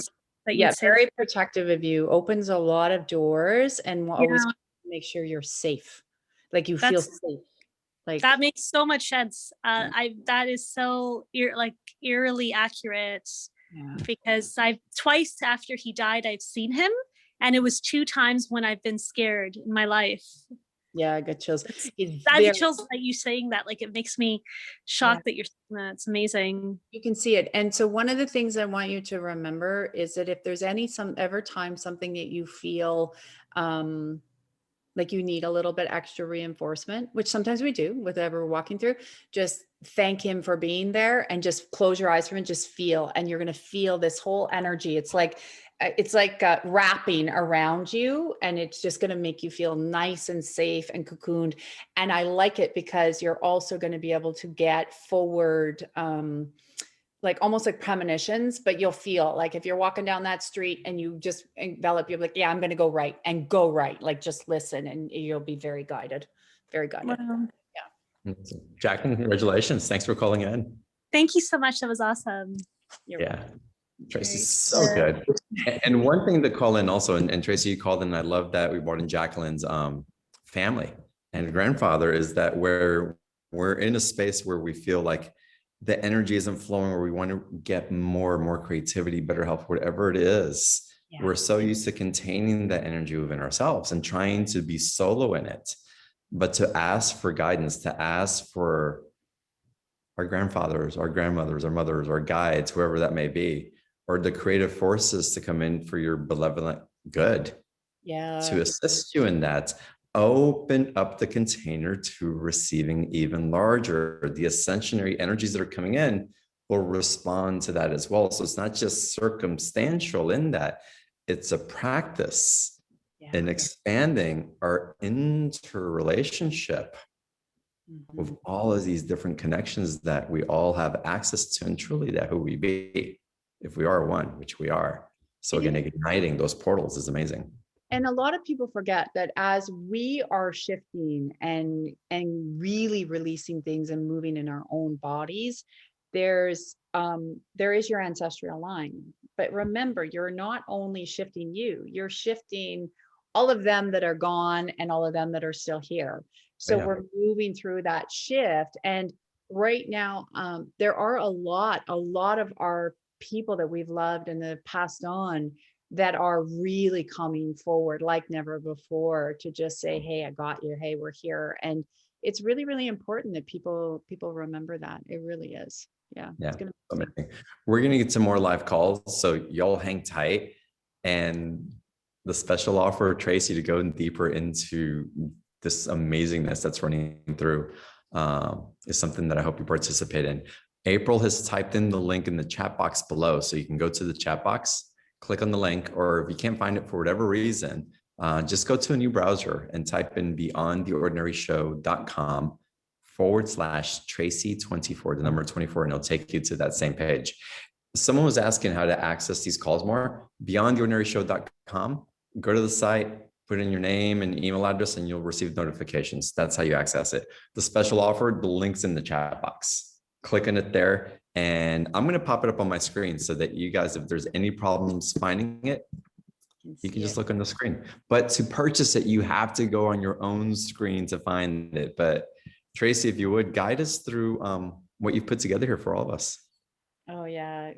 very protective of you. Opens a lot of doors and will always make sure you're safe, like you feel safe. Like that makes so much sense. That is so eerily accurate, because I've twice after he died, I've seen him, and it was 2 times when I've been scared in my life. Yeah, I get chills. It's I very, get chills at you saying that. Like, it makes me shocked that you're saying that. It's amazing. you can see it. And so one of the things I want you to remember is that if there's ever time something that you feel like you need a little bit extra reinforcement, which sometimes we do, whatever we're walking through, just thank him for being there and just close your eyes for him and just feel, and you're going to feel this whole energy. It's like wrapping around you, and it's just going to make you feel nice and safe and cocooned. And I like it because you're also going to be able to get forward, like almost like premonitions, but you'll feel like if you're walking down that street and you just envelop, you're like, yeah, I'm going to go right, and go right. Like, just listen and you'll be very guided, very guided. Wow. Jacqueline, congratulations. Thanks for calling in. Thank you so much. That was awesome. Yeah. Tracy's Very so good. And one thing to call in also, and Tracy, you called in, I love that we brought in Jacqueline's family and grandfather, is that where we're in a space where we feel like the energy isn't flowing, or we want to get more and more creativity, better health, whatever it is. Yeah. We're so used to containing that energy within ourselves and trying to be solo in it, but to ask for guidance, to ask for our grandfathers, our grandmothers, our mothers, our guides, whoever that may be, or the creative forces to come in for your benevolent good, to assist you in that. Open up the container to receiving even larger. The ascensionary energies that are coming in will respond to that as well. So it's not just circumstantial in that, it's a practice in expanding our interrelationship with all of these different connections that we all have access to, and truly that who we be, if we are one, which we are. So again, igniting those portals is amazing. And a lot of people forget that as we are shifting and really releasing things and moving in our own bodies, there is your ancestral line. But remember, you're not only shifting you, you're shifting all of them that are gone and all of them that are still here. So we're moving through that shift. And right now, there are a lot of our people that we've loved and that passed on that are really coming forward like never before to just say, hey, I got you. Hey, we're here. And it's really, really important that people remember that. It really is. Yeah. It's gonna be amazing. We're going to get some more live calls, so y'all hang tight. And the special offer, Tracy, to go deeper into this amazingness that's running through is something that I hope you participate in. April has typed in the link in the chat box below, so you can go to the chat box, click on the link, or if you can't find it for whatever reason, just go to a new browser and type in beyondtheordinaryshow.com/Tracy24, the number 24, and it'll take you to that same page. Someone was asking how to access these calls more. Beyondtheordinaryshow.com, go to the site, put in your name and email address, and you'll receive notifications. That's how you access it. The special offer, the link's in the chat box. Click on it there, and I'm going to pop it up on my screen so that you guys, if there's any problems finding it, you can just look on the screen. But to purchase it, you have to go on your own screen to find it. But Tracy, if you would guide us through what you've put together here for all of us. Oh yeah,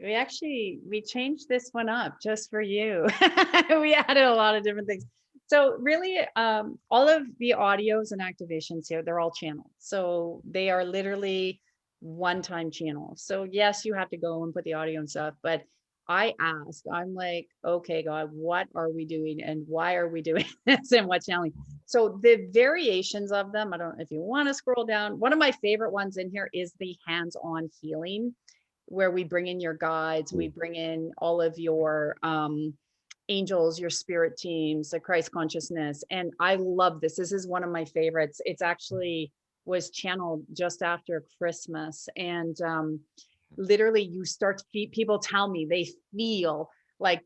we changed this one up just for you. We added a lot of different things. So really, all of the audios and activations here, they're all channeled. So they are literally one-time channels. So yes, you have to go and put the audio and stuff, but I'm like, okay, God, what are we doing and why are we doing this and what channeling? So the variations of them, I don't know if you want to scroll down. One of my favorite ones in here is the hands-on healing, where we bring in your guides, we bring in all of your angels, your spirit teams, the Christ consciousness. And I love this. This is one of my favorites. It's actually was channeled just after Christmas. And literally you start to people tell me they feel like,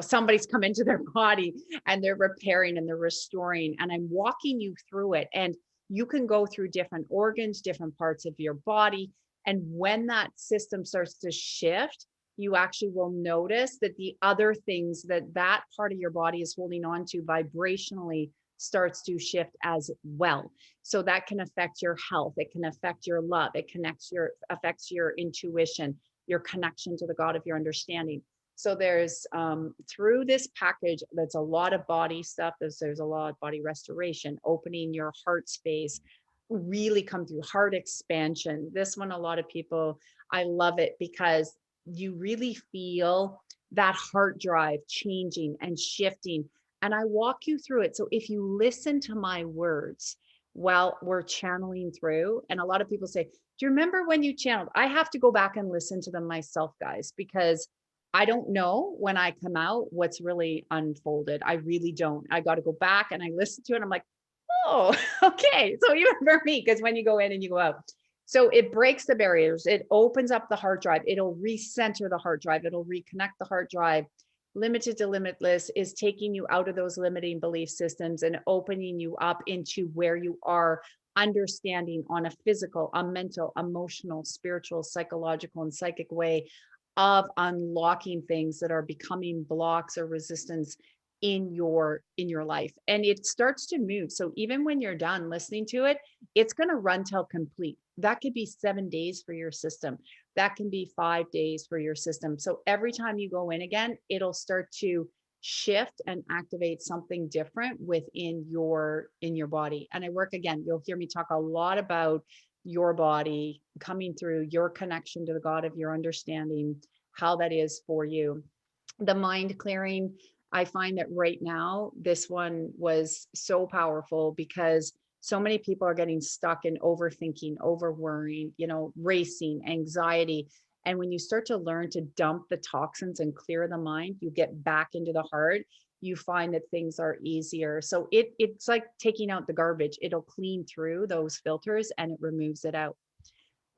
somebody's come into their body and they're repairing and they're restoring. And I'm walking you through it. And you can go through different organs, different parts of your body. And when that system starts to shift, you actually will notice that the other things that part of your body is holding on to vibrationally starts to shift as well. So that can affect your health. It can affect your love. It affects your intuition, your connection to the God of your understanding. So there's through this package, that's a lot of body stuff. There's a lot of body restoration, opening your heart space, really come through heart expansion. This one, a lot of people, I love it because you really feel that heart drive changing and shifting. And I walk you through it. So if you listen to my words while we're channeling through, and a lot of people say, do you remember when you channeled? I have to go back and listen to them myself, guys, because I don't know when I come out what's really unfolded. I really don't. I got to go back and I listen to it. I'm like, oh, okay. So even for me, because when you go in and you go out, so it breaks the barriers. It opens up the heart drive. It'll recenter the heart drive. It'll reconnect the heart drive. Limited to limitless is taking you out of those limiting belief systems and opening you up into where you are understanding on a physical, a mental, emotional, spiritual, psychological, and psychic way of unlocking things that are becoming blocks or resistance in your life. And it starts to move. So even when you're done listening to it, it's going to run till complete. That could be 7 days for your system. That can be 5 days for your system. So every time you go in again, it'll start to shift and activate something different within your body. And I work, again, you'll hear me talk a lot about your body coming through, your connection to the God of your understanding, how that is for you. The mind clearing, I find that right now, this one was so powerful because so many people are getting stuck in overthinking, over worrying, racing, anxiety. And when you start to learn to dump the toxins and clear the mind, you get back into the heart, you find that things are easier. So it's like taking out the garbage. It'll clean through those filters and it removes it out.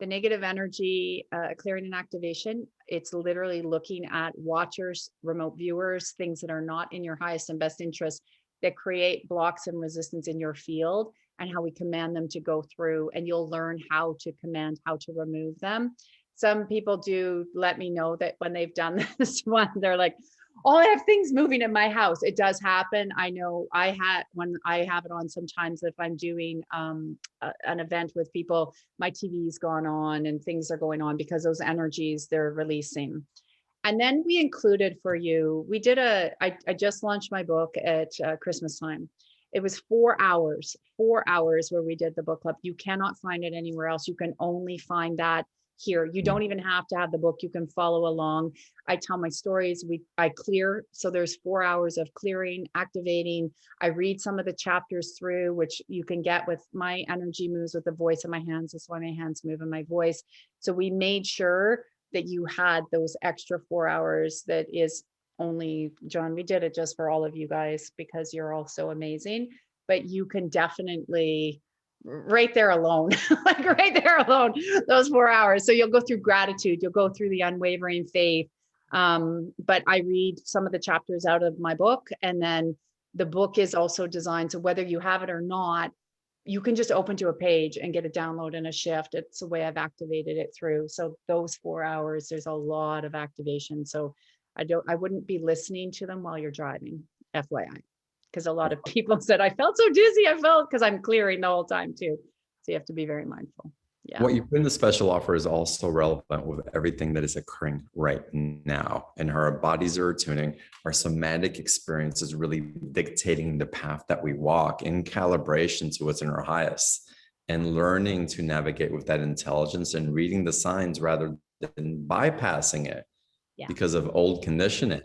The negative energy clearing and activation, it's literally looking at watchers, remote viewers, things that are not in your highest and best interest that create blocks and resistance in your field, and how we command them to go through, and you'll learn how to command, how to remove them. Some people do let me know that when they've done this one, they're like, oh, I have things moving in my house. It does happen. I know when I have it on, sometimes if I'm doing an event with people, my TV's gone on and things are going on because those energies they're releasing. And then we included for you, I just launched my book at Christmas time. It was 4 hours where we did the book club. You cannot find it anywhere else. You can only find that here. You don't even have to have the book. You can follow along. I tell my stories. I clear. So there's 4 hours of clearing, activating. I read some of the chapters through, which you can get with my energy moves with the voice of my hands. That's why my hands move in my voice. So we made sure that you had those extra 4 hours. That is only, John, we did it just for all of you guys because you're all so amazing. But you can definitely, right there alone, like right there alone, those 4 hours. So you'll go through gratitude, you'll go through the unwavering faith. But I read some of the chapters out of my book, and then the book is also designed so whether you have it or not, you can just open to a page and get a download and a shift. It's the way I've activated it through. So those 4 hours, there's a lot of activation. So I wouldn't be listening to them while you're driving, FYI. Because a lot of people said, I felt so dizzy. I felt, because I'm clearing the whole time too. So you have to be very mindful. Yeah. What you put in the special offer is also relevant with everything that is occurring right now. And our bodies are tuning, our somatic experience is really dictating the path that we walk in calibration to what's in our highest, and learning to navigate with that intelligence and reading the signs rather than bypassing it because of old conditioning.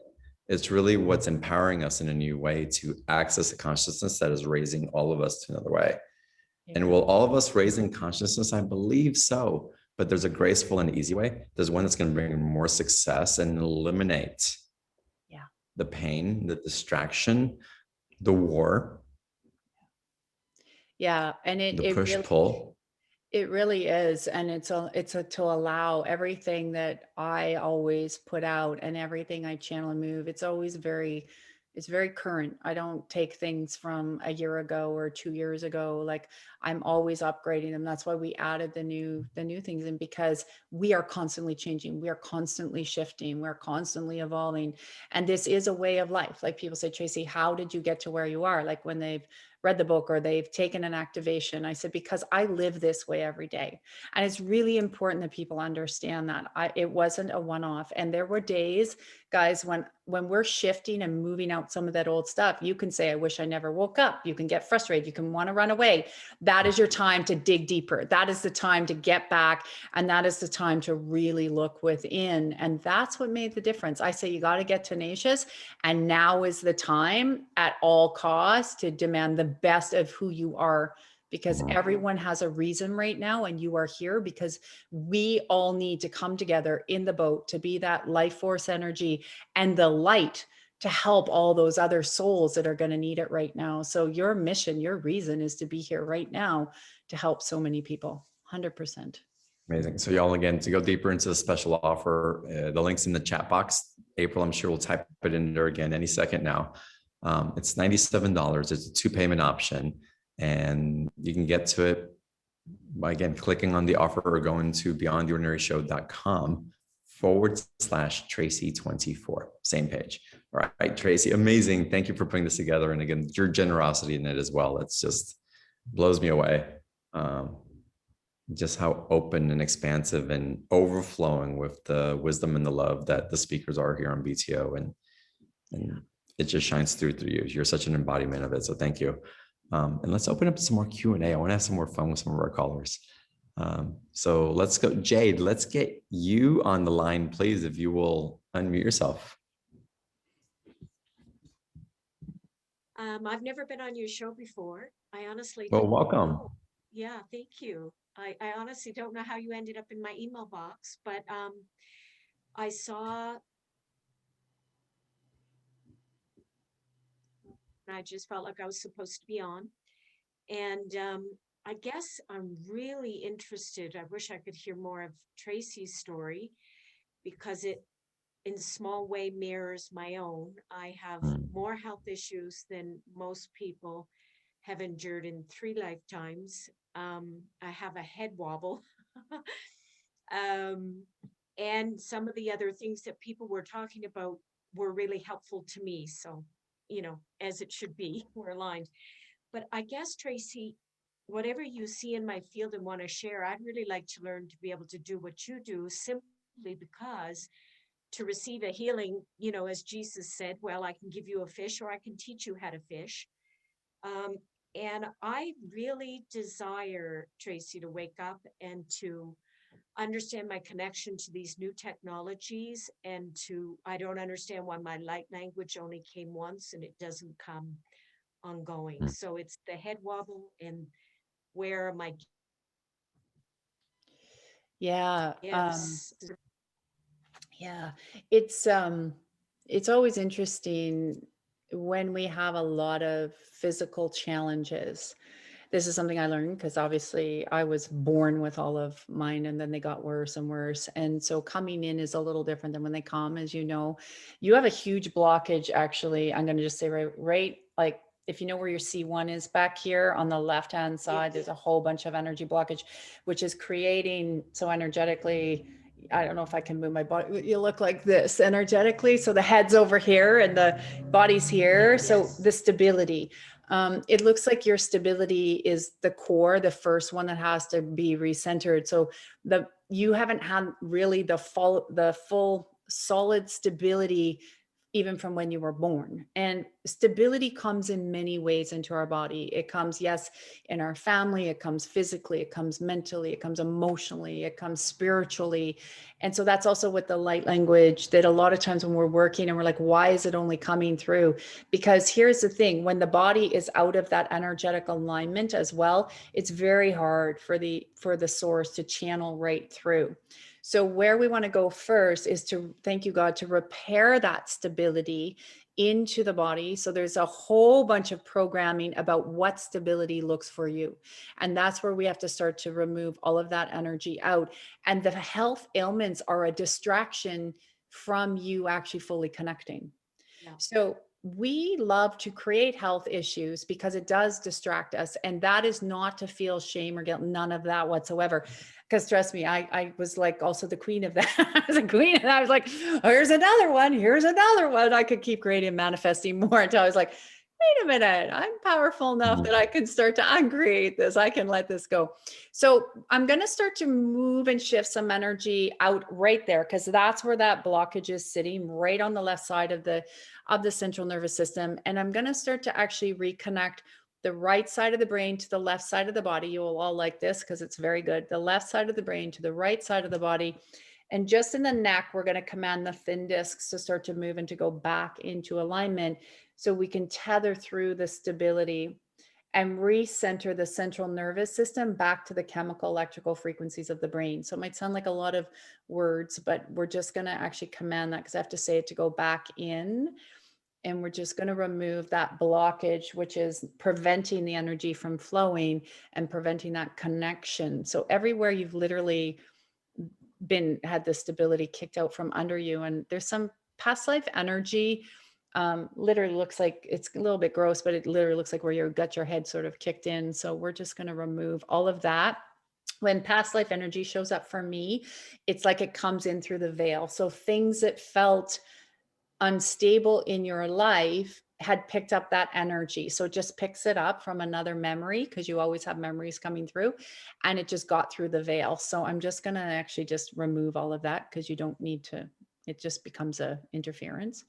It's really what's empowering us in a new way to access a consciousness that is raising all of us to another way. Yeah. And will all of us raise in consciousness? I believe so. But there's a graceful and easy way. There's one that's going to bring more success and eliminate the pain, the distraction, the war. Yeah. And the push-pull. It really is. And it's to allow everything that I always put out and everything I channel and move. It's very current. I don't take things from a year ago or 2 years ago. Like, I'm always upgrading them. That's why we added the new things in, because we are constantly changing. We are constantly shifting. We're constantly evolving. And this is a way of life. Like people say, Tracy, how did you get to where you are? Like when they've read the book or they've taken an activation. I said, because I live this way every day. And it's really important that people understand that it wasn't a one-off. And there were days, guys, when we're shifting and moving out some of that old stuff, you can say, I wish I never woke up. You can get frustrated. You can want to run away. That is your time to dig deeper. That is the time to get back. And that is the time to really look within. And that's what made the difference. I say, you got to get tenacious. And now is the time at all costs to demand the best of who you are, because everyone has a reason right now. And you are here because we all need to come together in the boat to be that life force energy and the light to help all those other souls that are going to need it right now. So your mission, your reason is to be here right now to help so many people. 100%. Amazing. So y'all, again, to go deeper into the special offer, the link's in the chat box. April, I'm sure will type it in there again any second now. It's $97. It's a 2-payment option, and you can get to it by, again, clicking on the offer or going to beyondtheordinaryshow.com/Tracy24. Same page. All right, Tracy, amazing. Thank you for putting this together. And again, your generosity in it as well. It's just blows me away. Just how open and expansive and overflowing with the wisdom and the love that the speakers are here on BTO. And it just shines through you. You're such an embodiment of it. So thank you. And let's open up some more Q&A. I want to have some more fun with some of our callers. So let's go. Jade, let's get you on the line, please, if you will unmute yourself. I've never been on your show before. I honestly Well, don't welcome. know. Yeah, thank you. I honestly don't know how you ended up in my email box, but I saw, and I just felt like I was supposed to be on. And I guess I'm really interested. I wish I could hear more of Tracy's story, because it in small way mirrors my own. I have more health issues than most people have endured in 3 lifetimes. I have a head wobble. And some of the other things that people were talking about were really helpful to me. So, as it should be, we're aligned. But I guess, Tracy, whatever you see in my field and want to share, I'd really like to learn to be able to do what you do, simply because to receive a healing, as Jesus said, well, I can give you a fish or I can teach you how to fish. And I really desire, Tracy, to wake up and to understand my connection to these new technologies, and I don't understand why my light language only came once and it doesn't come ongoing. So it's the head wobble and where am I? Yeah. Yes. Yeah. It's always interesting when we have a lot of physical challenges. This is something I learned because obviously I was born with all of mine and then they got worse and worse. And so coming in is a little different than when they come. As you know, you have a huge blockage. Actually, I'm going to just say right, like if you know where your C1 is back here on the left-hand side, Yes. there's a whole bunch of energy blockage, which is creating, so energetically, I don't know if I can move my body. You look like this energetically. So the head's over here and the body's here. Yes. So the stability. It looks like your stability is the core, the first one that has to be recentered. So you haven't had really the full solid stability even from when you were born. And stability comes in many ways into our body. It comes, yes, in our family, it comes physically, it comes mentally, it comes emotionally, it comes spiritually. And so that's also with the light language, that a lot of times when we're working and we're like, why is it only coming through? Because here's the thing, when the body is out of that energetic alignment as well, it's very hard for the source to channel right through. So where we want to go first is to, thank you, God, to repair that stability into the body. So there's a whole bunch of programming about what stability looks for you. And that's where we have to start to remove all of that energy out. And the health ailments are a distraction from you actually fully connecting. Yeah. So we love to create health issues because it does distract us. And that is not to feel shame or guilt, none of that whatsoever. Because trust me, I was like also the queen of that. I was a queen and I was like, oh, here's another one. I could keep creating and manifesting more until I was like, wait a minute, I'm powerful enough that I can start to uncreate this. I can let this go. So I'm going to start to move and shift some energy out right there, because that's where that blockage is sitting, right on the left side of the central nervous system. And I'm going to start to actually reconnect the right side of the brain to the left side of the body. You will all like this because it's very good. The left side of the brain to the right side of the body. And just in the neck, we're going to command the thin discs to start to move and to go back into alignment, so we can tether through the stability and recenter the central nervous system back to the chemical electrical frequencies of the brain. So it might sound like a lot of words, but we're just going to actually command that, because I have to say it to go back in. And we're just going to remove that blockage, which is preventing the energy from flowing and preventing that connection. So everywhere you've literally had the stability kicked out from under you, and there's some past life energy, literally looks like, it's a little bit gross, but it literally looks like where you got your head sort of kicked in. So we're just going to remove all of that. When past life energy shows up for me, it's like it comes in through the veil. So things that felt unstable in your life had picked up that energy. So it just picks it up from another memory, because you always have memories coming through, and it just got through the veil. So I'm just going to actually just remove all of that, because you don't need to, it just becomes a interference.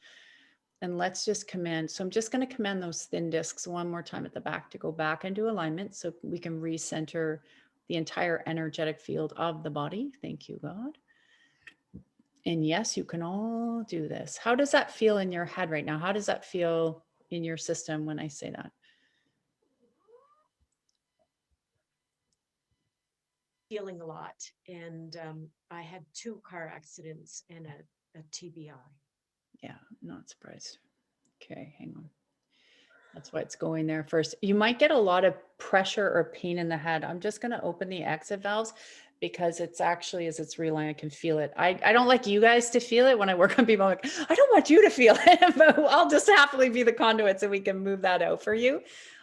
And let's just command. So I'm just going to command those thin discs one more time at the back to go back into alignment, so we can recenter the entire energetic field of the body. Thank you, God. And yes, you can all do this. How does that feel in your head right now? How does that feel in your system when I say that? Feeling a lot. And I had 2 car accidents and a TBI. Yeah, not surprised. Okay, hang on. That's why it's going there first. You might get a lot of pressure or pain in the head. I'm just going to open the exit valves, because it's actually, as it's realigned, I can feel it. I don't like you guys to feel it when I work on people. I'm like, I don't want you to feel it, but I'll just happily be the conduit so we can move that out for you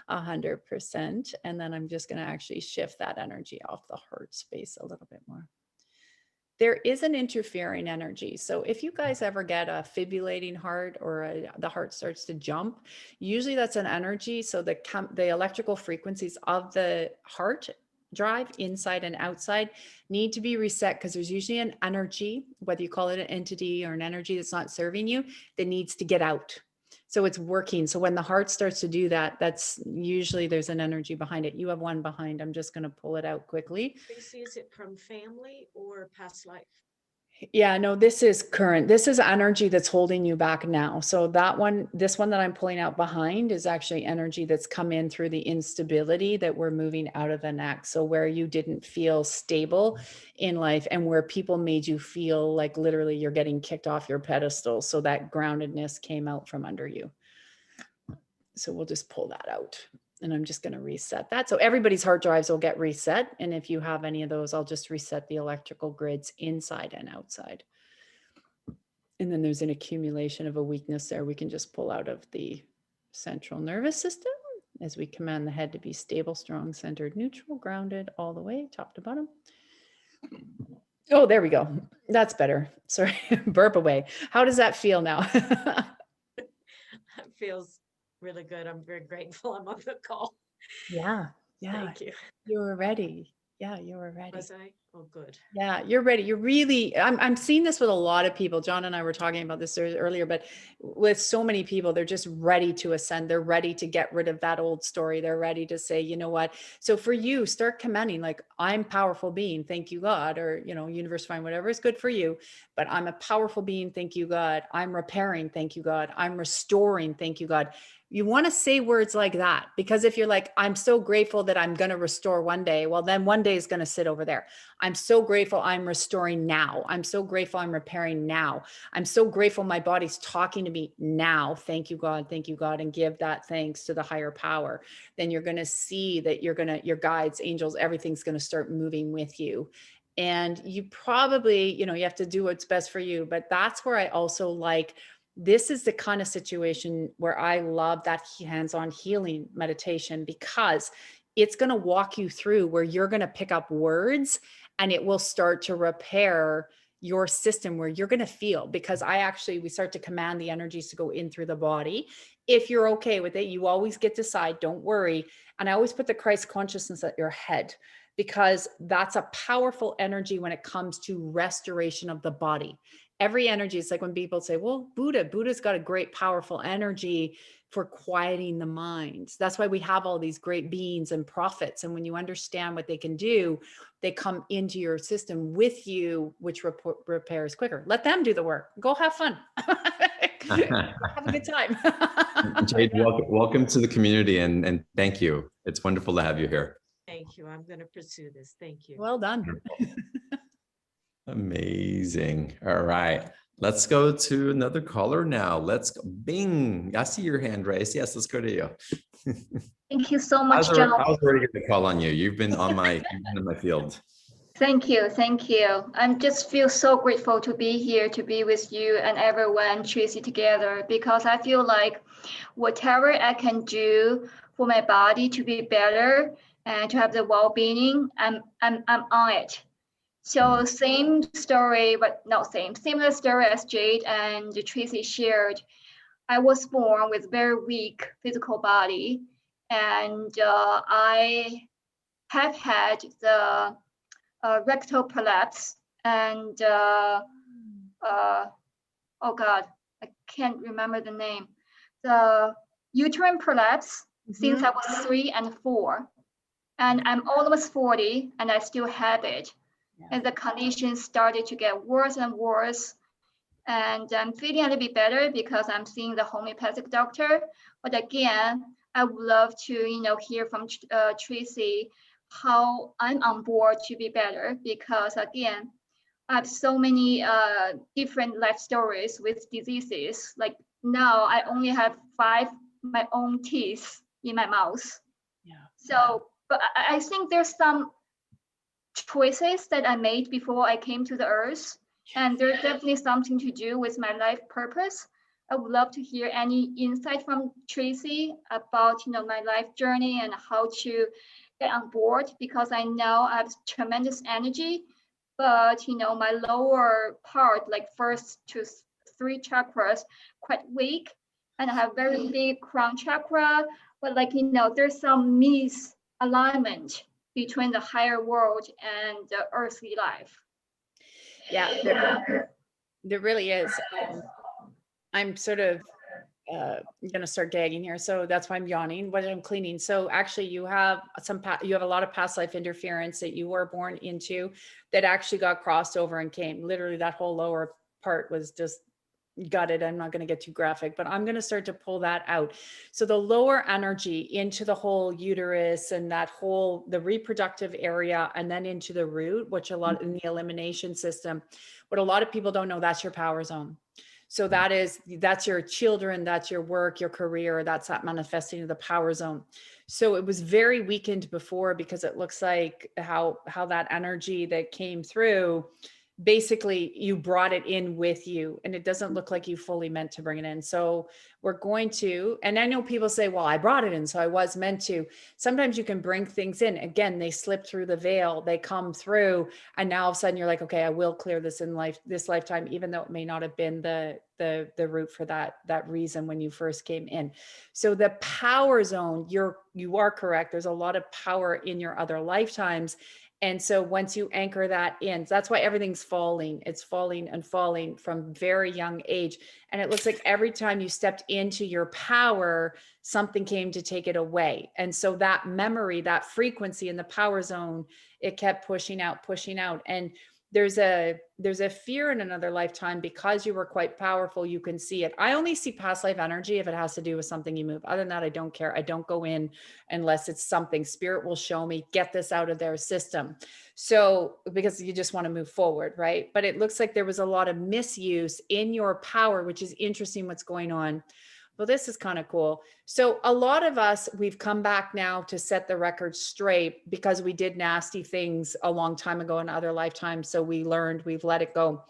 100%. And then I'm just going to actually shift that energy off the heart space a little bit more. There is an interfering energy. So if you guys ever get a fibrillating heart, or the heart starts to jump, usually that's an energy. So the electrical frequencies of the heart drive inside and outside need to be reset, because there's usually an energy, whether you call it an entity or an energy that's not serving you, that needs to get out. So it's working. So when the heart starts to do that, that's usually there's an energy behind it. You have one behind. I'm just going to pull it out quickly. Tracy, is it from family or past life? Yeah, no, this is current. This is energy that's holding you back now. So this one that I'm pulling out behind is actually energy that's come in through the instability that we're moving out of the neck. So where you didn't feel stable in life, and where people made you feel like literally you're getting kicked off your pedestal. So that groundedness came out from under you. So we'll just pull that out. And I'm just going to reset that. So everybody's hard drives will get reset. And if you have any of those, I'll just reset the electrical grids inside and outside. And then there's an accumulation of a weakness there. We can just pull out of the central nervous system as we command the head to be stable, strong, centered, neutral, grounded, all the way, top to bottom. Oh, there we go. That's better. Sorry, burp away. How does that feel now? It feels really good. I'm very grateful I'm on the call. Yeah. Thank you. You were ready. Yeah, you were ready. Was I? Oh, good. Yeah, you're ready. You're really, I'm seeing this with a lot of people. John and I were talking about this earlier, but with so many people, they're just ready to ascend. They're ready to get rid of that old story. They're ready to say, you know what? So for you, start commanding, like, I'm powerful being, thank you, God, or, universe, fine, whatever is good for you, but I'm a powerful being, thank you, God. I'm repairing, thank you, God. I'm restoring, thank you, God. You want to say words like that, because if you're like, I'm so grateful that I'm going to restore one day, well, then one day is going to sit over there. I'm so grateful I'm restoring now. I'm so grateful I'm repairing now. I'm so grateful my body's talking to me now. Thank you, God. Thank you, God. And give that thanks to the higher power. Then you're going to see that your guides, angels, everything's going to start moving with you. And you probably, you have to do what's best for you. But that's where I also like, this is the kind of situation where I love that hands-on healing meditation, because it's going to walk you through where you're going to pick up words and it will start to repair your system where you're going to feel, because we start to command the energies to go in through the body. If you're okay with it, you always get to decide, don't worry. And I always put the Christ consciousness at your head, because that's a powerful energy when it comes to restoration of the body. Every energy, it's like when people say, well, Buddha's got a great, powerful energy for quieting the mind. That's why we have all these great beings and prophets. And when you understand what they can do, they come into your system with you, which repairs quicker. Let them do the work. Go have fun. Have a good time. Jade, welcome to the community, and thank you. It's wonderful to have you here. Thank you. I'm going to pursue this. Thank you. Well done. Amazing. All right. Let's go to another caller now. Let's go. Bing. I see your hand raised. Yes, let's go to you. Thank you so much, I John. was ready to call on you. You've been in my field. Thank you. Thank you. I just feel so grateful to be here, to be with you and everyone, Tracy, together, because I feel like whatever I can do for my body to be better and to have the well-being, I'm on it. So same story, but not same, similar story as Jade and Tracy shared. I was born with very weak physical body, and I have had the rectal prolapse and oh God, I can't remember the name. The uterine prolapse since I was 3 and 4, and I'm almost 40, and I still have it. And the condition started to get worse and worse. And I'm feeling a little bit better because I'm seeing the homeopathic doctor. But again, I would love to, hear from Tracy how I'm on board to be better, because again, I have so many different life stories with diseases. Like now I only have 5 my own teeth in my mouth. Yeah. So, but I think there's some choices that I made before I came to the earth, and there's definitely something to do with my life purpose. I would love to hear any insight from Tracy about my life journey and how to get on board, because I know I have tremendous energy, but my lower part, like first to 3 chakras, quite weak, and I have very big crown chakra, but there's some misalignment between the higher world and the earthly life. Yeah, there really is. I'm sort of going to start gagging here, so that's why I'm yawning when I'm cleaning. So actually, you have a lot of past life interference that you were born into that actually got crossed over and came. Literally, that whole lower part was just gutted. I'm not going to get too graphic, but I'm going to start to pull that out. So the lower energy into the whole uterus and the reproductive area, and then into the root, which a lot in the elimination system, what a lot of people don't know, that's your power zone. So that's your children, that's your work, your career, that's that manifesting of the power zone. So it was very weakened before, because it looks like how that energy that came through, basically you brought it in with you, and it doesn't look like you fully meant to bring it in. So we're going to, and I know people say, well, I brought it in, so I was meant to. Sometimes you can bring things in. Again, they slip through the veil, they come through, and now all of a sudden you're like, okay, I will clear this this lifetime, even though it may not have been the root for that reason when you first came in. So the power zone, you are correct. There's a lot of power in your other lifetimes. And so once you anchor that in, that's why everything's falling. It's falling and falling from very young age. And it looks like every time you stepped into your power, something came to take it away. And so that memory, that frequency in the power zone, it kept pushing out. And there's a fear in another lifetime, because you were quite powerful, you can see it. I only see past life energy if it has to do with something you move. Other than that, I don't care. I don't go in unless it's something spirit will show me, get this out of their system. So, because you just want to move forward, right? But it looks like there was a lot of misuse in your power, which is interesting what's going on. Well, this is kind of cool. So a lot of us, we've come back now to set the record straight, because we did nasty things a long time ago in other lifetimes. So we learned, we've let it go.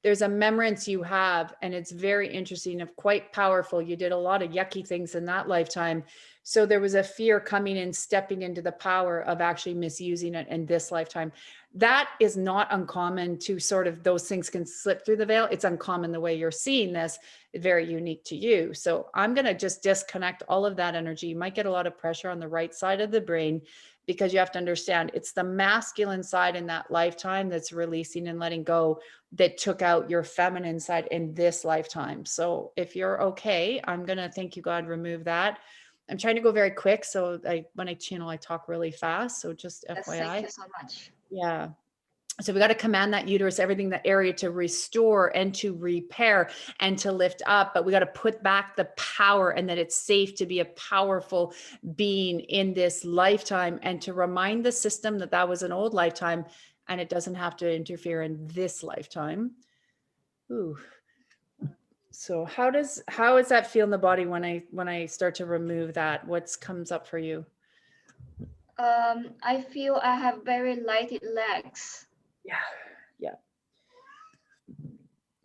there's a remembrance you have, and it's very interesting, of quite powerful. You did a lot of yucky things in that lifetime. So there was a fear coming in, stepping into the power of actually misusing it in this lifetime. That is not uncommon to sort of, those things can slip through the veil. It's uncommon the way you're seeing this, very unique to you. So I'm going to just disconnect all of that energy. You might get a lot of pressure on the right side of the brain, because you have to understand it's the masculine side in that lifetime that's releasing and letting go, that took out your feminine side in this lifetime. So if you're okay, I'm going to, thank you, God, remove that. I'm trying to go very quick. So when I channel, I talk really fast. So just Yes, FYI. thank you so much. Yeah. So we got to command that uterus, everything, that area, to restore and to repair and to lift up. But we got to put back the power, and that it's safe to be a powerful being in this lifetime, and to remind the system that that was an old lifetime and it doesn't have to interfere in this lifetime. Ooh. So how does that feel in the body when I start to remove that? What comes up for you? I feel I have very lighted legs. Yeah.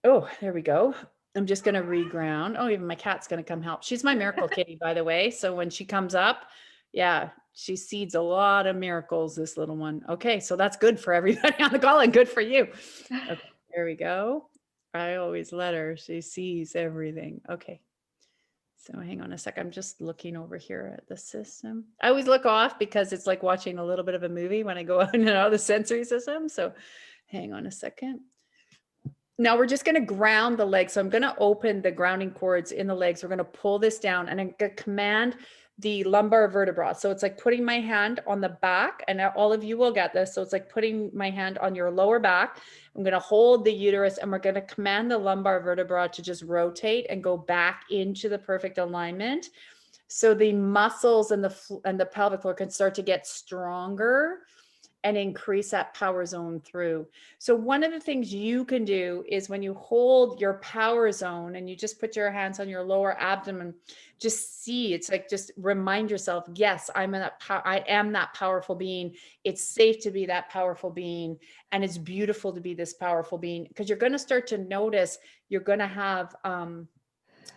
Oh, there we go. I'm just going to reground. Oh, even my cat's going to come help. She's my miracle kitty, by the way. So when she comes up, yeah, she seeds a lot of miracles, this little one. Okay, so that's good for everybody on the call, and good for you. Okay, there we go. I always let her. She sees everything. Okay. So hang on a sec. I'm just looking over here at the system. I always look off because it's like watching a little bit of a movie when I go out and out of the sensory system. So hang on a second. Now we're just going to ground the legs. So I'm going to open the grounding cords in the legs. We're going to pull this down, and I'm going to command the lumbar vertebra. So it's like putting my hand on the back, and all of you will get this. So it's like putting my hand on your lower back. I'm going to hold the uterus, and we're going to command the lumbar vertebra to just rotate and go back into the perfect alignment. So the muscles and the pelvic floor can start to get stronger and increase that power zone through. So one of the things you can do is, when you hold your power zone and you just put your hands on your lower abdomen, just see, it's like, just remind yourself, yes, I am that powerful being. It's safe to be that powerful being. And it's beautiful to be this powerful being, because you're going to start to notice, you're going to have,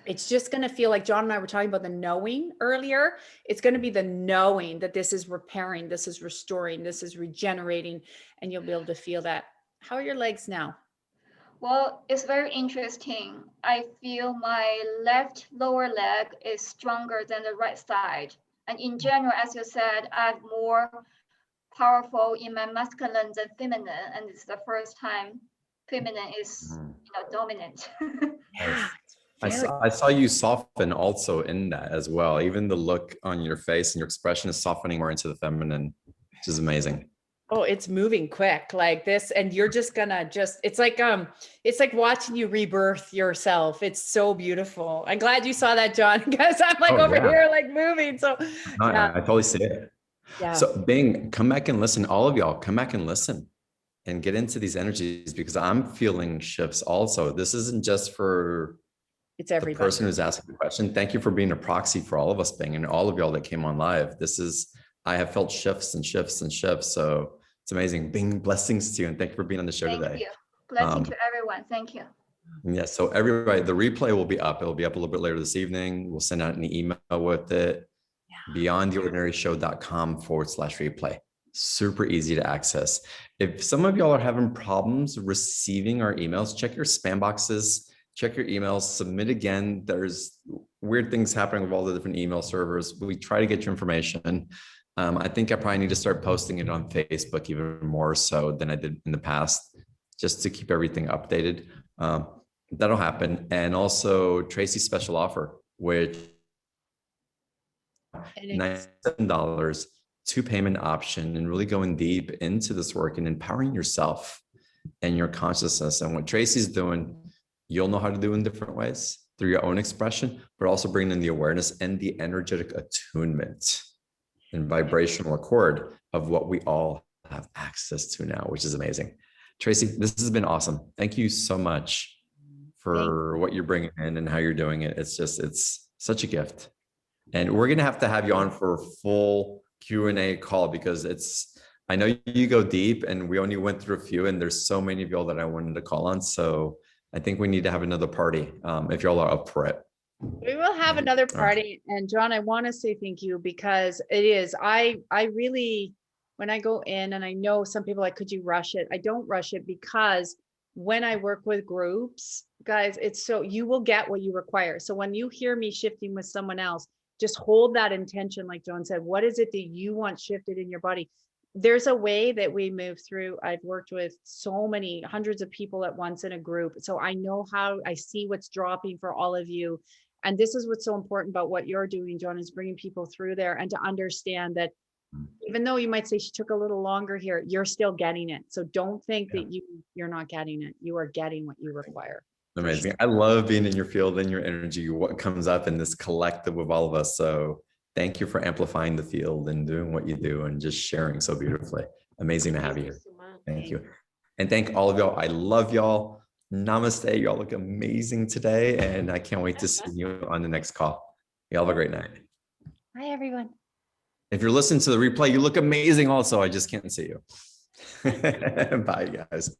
it's just going to feel like, John and I were talking about the knowing earlier. It's going to be the knowing that this is repairing, this is restoring, this is regenerating, and you'll be able to feel that. How are your legs now? Well, it's very interesting. I feel my left lower leg is stronger than the right side. And in general, as you said, I'm more powerful in my masculine than feminine. And it's the first time feminine is dominant. Yeah. I saw you soften also in that as well. Even the look on your face and your expression is softening more into the feminine, which is amazing. Oh, it's moving quick like this. And you're just gonna it's like watching you rebirth yourself. It's so beautiful. I'm glad you saw that, John, because I'm like here, like moving. So I totally see it. Yeah. So Bing, come back and listen. All of y'all, come back and listen and get into these energies, because I'm feeling shifts also. This isn't just for it's everybody. The person who's asking the question. Thank you for being a proxy for all of us, Bing, and all of y'all that came on live. I have felt shifts and shifts and shifts. So it's amazing. Bing, blessings to you. And thank you for being on the show today. Thank you. Blessing to everyone. Thank you. Yeah. So everybody, the replay will be up. It'll be up a little bit later this evening. We'll send out an email with it. beyondtheordinaryshow.com/replay. Super easy to access. If some of y'all are having problems receiving our emails, check your spam boxes, check your emails, submit again. There's weird things happening with all the different email servers. We try to get your information. I think I probably need to start posting it on Facebook even more so than I did in the past, just to keep everything updated. That'll happen. And also Tracy's special offer, which $97 2-payment option, and really going deep into this work and empowering yourself and your consciousness. And what Tracy's doing, you'll know how to do in different ways through your own expression, but also bringing in the awareness and the energetic attunement and vibrational accord of what we all have access to now, which is amazing. Tracy, this has been awesome. Thank you so much for what you're bringing in and how you're doing it. It's such a gift. And we're going to have you on for a full Q&A call, because I know you go deep, and we only went through a few, and there's so many of y'all that I wanted to call on. So I think we need to have another party if y'all are up for it. We will have another party. And John, I want to say thank you because it is, I really, when I go in, and I know some people are like, could you rush it? I don't rush it because when I work with groups, guys, it's so you will get what you require. So when you hear me shifting with someone else, just hold that intention. Like John said, what is it that you want shifted in your body? There's a way that we move through. I've worked with so many hundreds of people at once in a group. So I know how, I see what's dropping for all of you. And this is what's so important about what you're doing, John, is bringing people through there and to understand that even though you might say she took a little longer here, you're still getting it. So don't think that you're not getting it. You are getting what you require. Amazing. I love being in your field and your energy, what comes up in this collective of all of us. So thank you for amplifying the field and doing what you do and just sharing so beautifully. Amazing to have you here. Thank you. And thank all of y'all. I love y'all. Namaste. Y'all look amazing today. And I can't wait to see you on the next call. Y'all have a great night. Hi, everyone. If you're listening to the replay, you look amazing also. I just can't see you. Bye, guys.